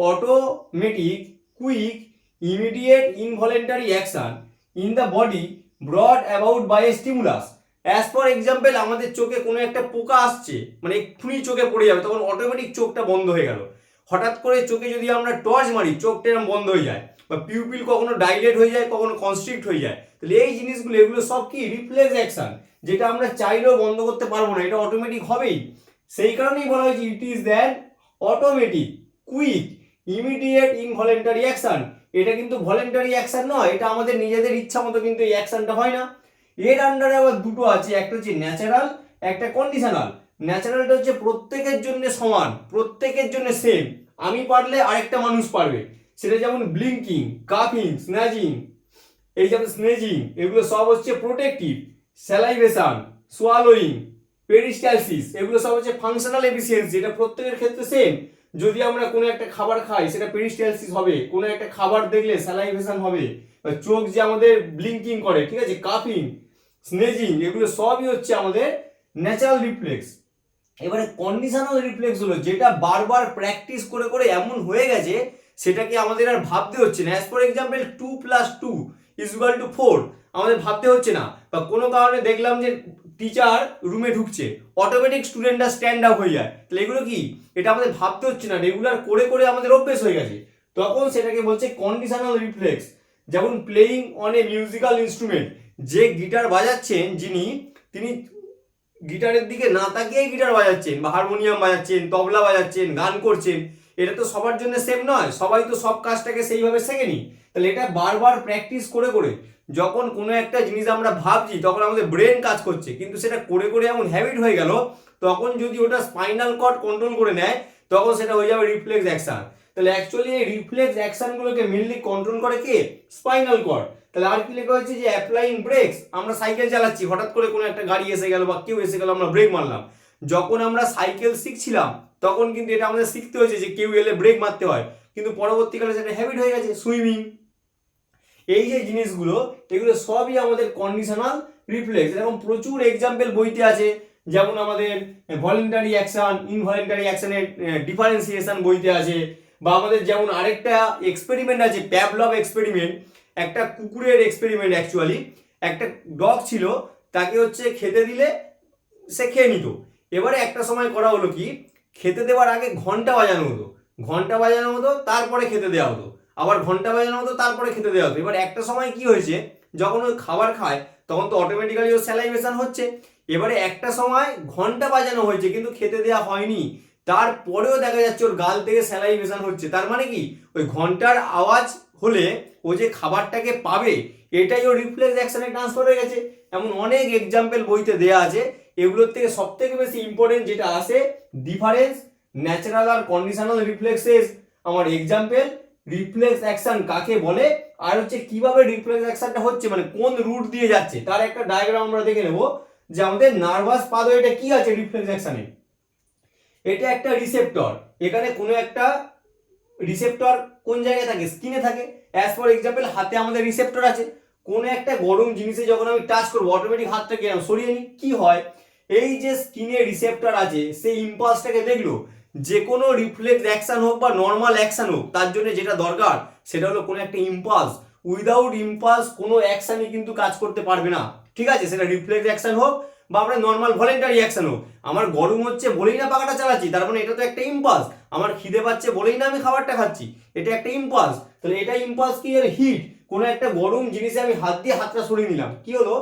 automatic quick immediate involuntary action in the body brought about by a stimulus. As for example আমাদের চোখে কোনো একটা পোকা আসছে, মানে এক্ষুনি চোখে পড়ে যাবে, তখন অটোমেটিক চোখটা বন্ধ হয়ে গেল। হঠাৎ করে চোখে যদি আমরা টর্চ মারি চোখটা এরকম বন্ধ হয়ে যায়, বা পিউপিল কখনো ডাইলেট হয়ে যায়, কখনো কনস্ট্রিক্ট হয়ে যায়। তাহলে এই জিনিসগুলো এগুলো সব কি রিফ্লেক্স অ্যাকশন, যেটা আমরা চাইলেও বন্ধ করতে পারবো না, এটা অটোমেটিক হবেই। সেই কারণেই বলা হয়েছে it is than automatic quick immediate involuntary action. এটা কিন্তু ভলেন্টারি অ্যাকশন নয়, এটা আমাদের নিজেদের ইচ্ছা মতো কিন্তু এই অ্যাকশনটা হয় না। এর আন্ডারে আবার দুটো আছে, একটা হচ্ছে ন্যাচারাল, একটা কন্ডিশনাল। ন্যাচারালটা হচ্ছে প্রত্যেকের জন্য সমান, প্রত্যেকের জন্য সেম, আমি পারলে আরেকটা মানুষ পারবে, সেটা যেমন ব্লিঙ্কিং, কাফিং, স্ন্যাচিং, এই যেমন স্নেজিং, এগুলো সব হচ্ছে প্রোটেক্টিভ। স্যালাইভেশন, সোয়ালোয়িং, পেরিস্টালসিস, এগুলো সব হচ্ছে ফাংশনাল এফিসিয়েন্সি, এটা প্রত্যেকের ক্ষেত্রে সেম। যদি আমরা কোনো একটা খাবার খাই সেটা পেরিস্টালসিস হবে, কোনো একটা খাবার দেখলে স্যালাইভেশন হবে, চোখ যে আমাদের ব্লিঙ্কিং করে, ঠিক আছে, কাফিং, স্নেজিং, এগুলো সবই হচ্ছে আমাদের ন্যাচারাল রিফ্লেক্স। এবারে কন্ডিশনাল রিফ্লেক্স হলো যেটা বারবার প্র্যাকটিস করে করে এমন হয়ে গেছে সেটাকে আমাদের আর ভাবতে হচ্ছে না। অ্যাজ ফর এক্সাম্পল 2 + 2 = 4 আমাদের ভাবতে হচ্ছে না, বা কোনো কারণে দেখলাম যে টিচার রুমে ঢুকছে, অটোমেটিক স্টুডেন্টরা স্ট্যান্ড আপ হয়ে যায়, তাহলে এগুলো কি, এটা আমাদের ভাবতে হচ্ছে না, রেগুলার করে করে আমাদের অভ্যেস হয়ে গেছে, তখন সেটাকে বলছে কন্ডিশনাল রিফ্লেক্স। যেমন playing on a musical instrument, যে গিটার বাজাচ্ছেন যিনি, তিনি গিটারের দিকে না তাকিয়েই গিটার বাজাচ্ছেন বা হারমোনিয়াম বাজাচ্ছেন, তবলা বাজাচ্ছেন, গান করছেন, এটা তো সবার জন্য সেম নয়, সবাই তো সব কাজটাকে সেইভাবে শেখেনি। তাহলে এটা বারবার প্র্যাকটিস করে করে যখন কোনো একটা জিনিস আমরা ভাবছি তখন আমাদের ব্রেন কাজ করছে, কিন্তু সেটা করে করে এমন হ্যাবিট হয়ে গেল, তখন যদি ওটা স্পাইনাল কর্ড কন্ট্রোল করে নেয় তখন সেটা হয়ে যাবে রিফ্লেক্স অ্যাকশন। তাহলে অ্যাকচুয়ালি এই রিফ্লেক্স অ্যাকশনগুলোকে মেনলি কন্ট্রোল করে কে? Spinal cord. তাহলে আর কি লেখা হয়েছে যে অ্যাপ্লাইং ব্রেকস, আমরা সাইকেল চালাচ্ছি, হঠাৎ করে কোনো একটা গাড়ি এসে গেল বা কেউ এসে গেল, আমরা ব্রেক মারলাম। যখন আমরা সাইকেল শিখছিলাম তখন কিন্তু এটা আমাদের শিখতে হয়েছে যে কেউ এলে ব্রেক মারতে হয়, কিন্তু পরবর্তীকালে সেটা হ্যাবিট হয়ে গেছে। সুইমিং, এই যে জিনিসগুলো, এগুলো সবই আমাদের কন্ডিশনাল রিফ্লেক্স। এরকম প্রচুর এক্সাম্পল বইতে আছে, যেমন আমাদের ভলেন্টারি অ্যাকশন, ইনভলেন্টারি অ্যাকশনের ডিফারেন্সিয়েশন বইতে আছে, বা আমাদের যেমন আরেকটা এক্সপেরিমেন্ট আছে প্যাভলভ এক্সপেরিমেন্ট, একটা কুকুরের এক্সপেরিমেন্ট। অ্যাকচুয়ালি একটা ডগ ছিল, তাকে হচ্ছে খেতে দিলে সে খেয়ে নিত। এবারে একটা সময় করা হলো কি, খেতে দেওয়ার আগে ঘন্টা বাজানো হতো, ঘন্টা বাজানো হতো, তারপরে খেতে দেওয়া হতো, আবার ঘন্টা বাজানো হতো, তারপরে খেতে দেওয়া হতো। এবার একটা সময় কি হয়েছে, যখন ওই খাবার খায় তখন তো অটোমেটিক্যালি ওর স্যালাইভেশন হচ্ছে। এবারে একটা সময় ঘন্টা বাজানো হয়েছে কিন্তু খেতে দেওয়া হয়নি, তারপরেও দেখা যাচ্ছে ওর গাল থেকে স্যালাইভেশন হচ্ছে। তার মানে কি, ওই ঘন্টার আওয়াজ হলে ও যে খাবারটাকে পাবে, এটাই ওর রিফ্লেক্স অ্যাকশনে ট্রান্সফার হয়ে গেছে। এমন অনেক এক্সাম্পল বইতে দেয়া আছে। এগুলোর থেকে সব থেকে বেশি ইম্পর্টেন্ট যেটা আসে, ডিফারেন্স, ন্যাচারাল আর কন্ডিশনাল রিফ্লেক্সেস, আমার এক্সাম্পল, রিফ্লেক্স অ্যাকশন কাকে বলে, আর হচ্ছে কিভাবে রিফ্লেক্স অ্যাকশনটা হচ্ছে, মানে কোন রুট দিয়ে যাচ্ছে, তার একটা ডায়াগ্রাম আমরা দেখে নেব। যে আমাদের নার্ভাস পাথওয়েটা কি আছে রিফ্লেক্স অ্যাকশনে, এটা একটা রিসেপ্টর। এখানে কোনো একটা রিসেপ্টর কোন জায়গায় থাকে? স্কিনে থাকে। অ্যাজ ফর এক্সাম্পল হাতে আমাদের রিসেপ্টর আছে, কোন একটা গরম জিনিসে যখন আমি টাচ করবো অটোমেটিক হাতটাকে সরিয়ে নিই, কি হয়, এই যে স্কিনে রিসেপ্টর আছে সেই ইম্পালসটাকে দেখলো। যে কোনো রিফ্লেক্স অ্যাকশন হোক বা নর্মাল অ্যাকশন হোক, তার জন্য যেটা দরকার সেটা হলো কোনো একটা ইম্পালস। উইদাউট ইম্পালস কোনো অ্যাকশনই কিন্তু কাজ করতে পারবে না, ঠিক আছে? সেটা রিফ্লেক্স অ্যাকশন হোক বা আমরা নর্মাল ভলেন্টারি অ্যাকশন হোক। আমার গরম হচ্ছে বলেই না পাখাটা চালাচ্ছি, তার মানে এটা তো একটা ইম্পালস। আমার খিদে পাচ্ছে বলেই না আমি খাবারটা খাচ্ছি, এটা একটা ইম্পালস। তাহলে এটা ইম্পালস কি? হিট, কোনো একটা গরম জিনিসে আমি হাত দিয়ে হাতটা সরিয়ে নিলাম, কি হলো,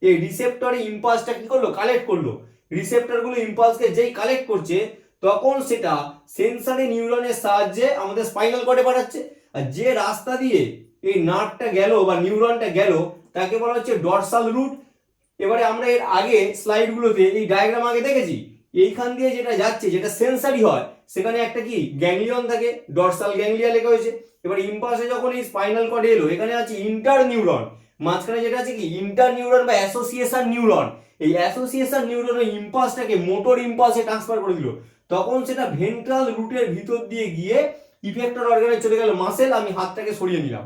এই রিসেপ্টরে ইম্পালসটা কি করলো? কালেক্ট করলো। রিসেপ্টরগুলো ইম্পালসকে যেই কালেক্ট করছে তখন সেটা সেন্সরি নিউরনের সাহায্যে আমাদের স্পাইনাল কর্ডে পাঠাচ্ছে। আর যে রাস্তা দিয়ে এই নার্ভটা গেল বা নিউরনটা গেল তাকে বলা হচ্ছে ডরসাল রুট। এবারে আমরা এর আগে স্লাইডগুলোতে এই ডায়াগ্রাম আগে দেখেছি, এইখান দিয়ে যেটা যাচ্ছে, যেটা সেন্সারি হয়, সেখানে একটা কি গ্যাংলিয়ন থাকে, ডরসাল গ্যাংলিয়া লেখা হয়েছে। এবার ইম্পালসে যখন এই স্পাইনাল কর্ডে এলো, এখানে আছে ইন্টার নিউরন, মাঝখানে যেটা আছে কি ইন্টার নিউরন বা অ্যাসোসিয়েশন নিউরন। এই অ্যাসোসিয়েশন নিউরন ওই ইম্পালসটাকে মোটর ইম্পালসে ট্রান্সফার করে দিল, তখন সেটা ভেন্ট্রাল রুটের ভিতর দিয়ে গিয়ে ইফেক্টর অর্গানে চলে গেল মাসেল, আমি হাতটাকে সরিয়ে নিলাম।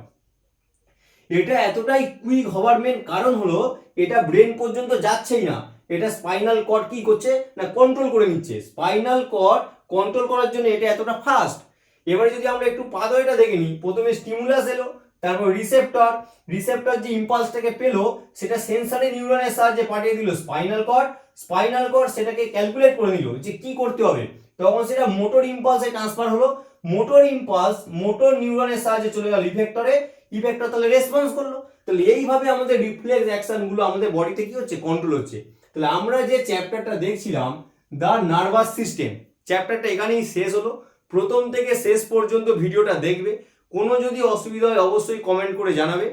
এটা এতটাই কুইক হওয়ার মেন কারণ হলো এটা ব্রেন পর্যন্ত যাচ্ছেই না, এটা স্পাইনাল কর্ড কি করছে না কন্ট্রোল করে নিচ্ছে। স্পাইনাল কর্ড কন্ট্রোল করার জন্য এটা এতটা ফাস্ট। এবারে যদি আমরা একটু পাথওয়েটা দেখে নিই, প্রথমে স্টিমুলাস এলো, তারপর রিসেপ্টর, রিসেপ্টর যে ইম্পালসটাকে পেলো সেটা সেন্সরি নিউরনের সাহায্যে পাঠিয়ে দিল স্পাইনাল কর্ড, স্পাইনাল কর্ড সেটাকে ক্যালকুলেট করে নিল যে কি করতে হবে, তখন সেটা মোটর ইম্পালসে ট্রান্সফার হলো। মোটর ইম্পালস মোটর নিউরনের সাহায্যে চলে গেল ইফেক্টরে, ইফেক্টর তাহলে রেসপন্স করলো। তাহলে এইভাবে আমাদের রিফ্লেক্স অ্যাকশন গুলো আমাদের বডিতে কি হচ্ছে? কন্ট্রোল হচ্ছে। তাহলে আমরা যে চ্যাপ্টারটা দেখছিলাম দ্য নার্ভাস সিস্টেম, চ্যাপ্টারটা এখানেই শেষ হলো। প্রথম থেকে শেষ পর্যন্ত ভিডিওটা দেখবে, কোনো যদি অসুবিধা হয় অবশ্যই কমেন্ট করে জানাবে।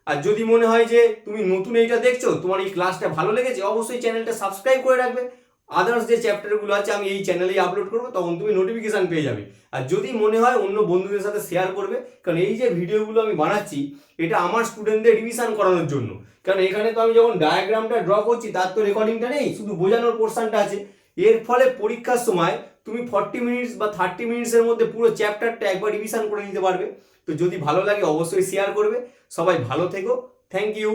আর যদি মনে হয় যে তুমি নতুন এইটা দেখছো, তোমার এই ক্লাসটা ভালো লেগেছে, অবশ্যই চ্যানেলটা সাবস্ক্রাইব করে রাখবে। আদার্স যে চ্যাপ্টারগুলো আছে আমি এই চ্যানেলেই আপলোড করবো, তখন তুমি নোটিফিকেশান পেয়ে যাবে। আর যদি মনে হয় অন্য বন্ধুদের সাথে শেয়ার করবে, কারণ এই যে ভিডিওগুলো আমি বানাচ্ছি এটা আমার স্টুডেন্টদের রিভিশন করানোর জন্য। কারণ এখানে তো আমি যখন ডায়াগ্রামটা ড্র করছি তার তো রেকর্ডিংটা নেই, শুধু বোঝানোর পোর্শনটা আছে। এর ফলে পরীক্ষার সময় তুমি 40 মিনিটস বা 30 মিনিটসের মধ্যে পুরো চ্যাপ্টারটা একবার রিভিশন করে নিতে পারবে। তো যদি ভালো লাগে অবশ্যই শেয়ার করবে। সবাই ভালো থেকো, থ্যাংক ইউ।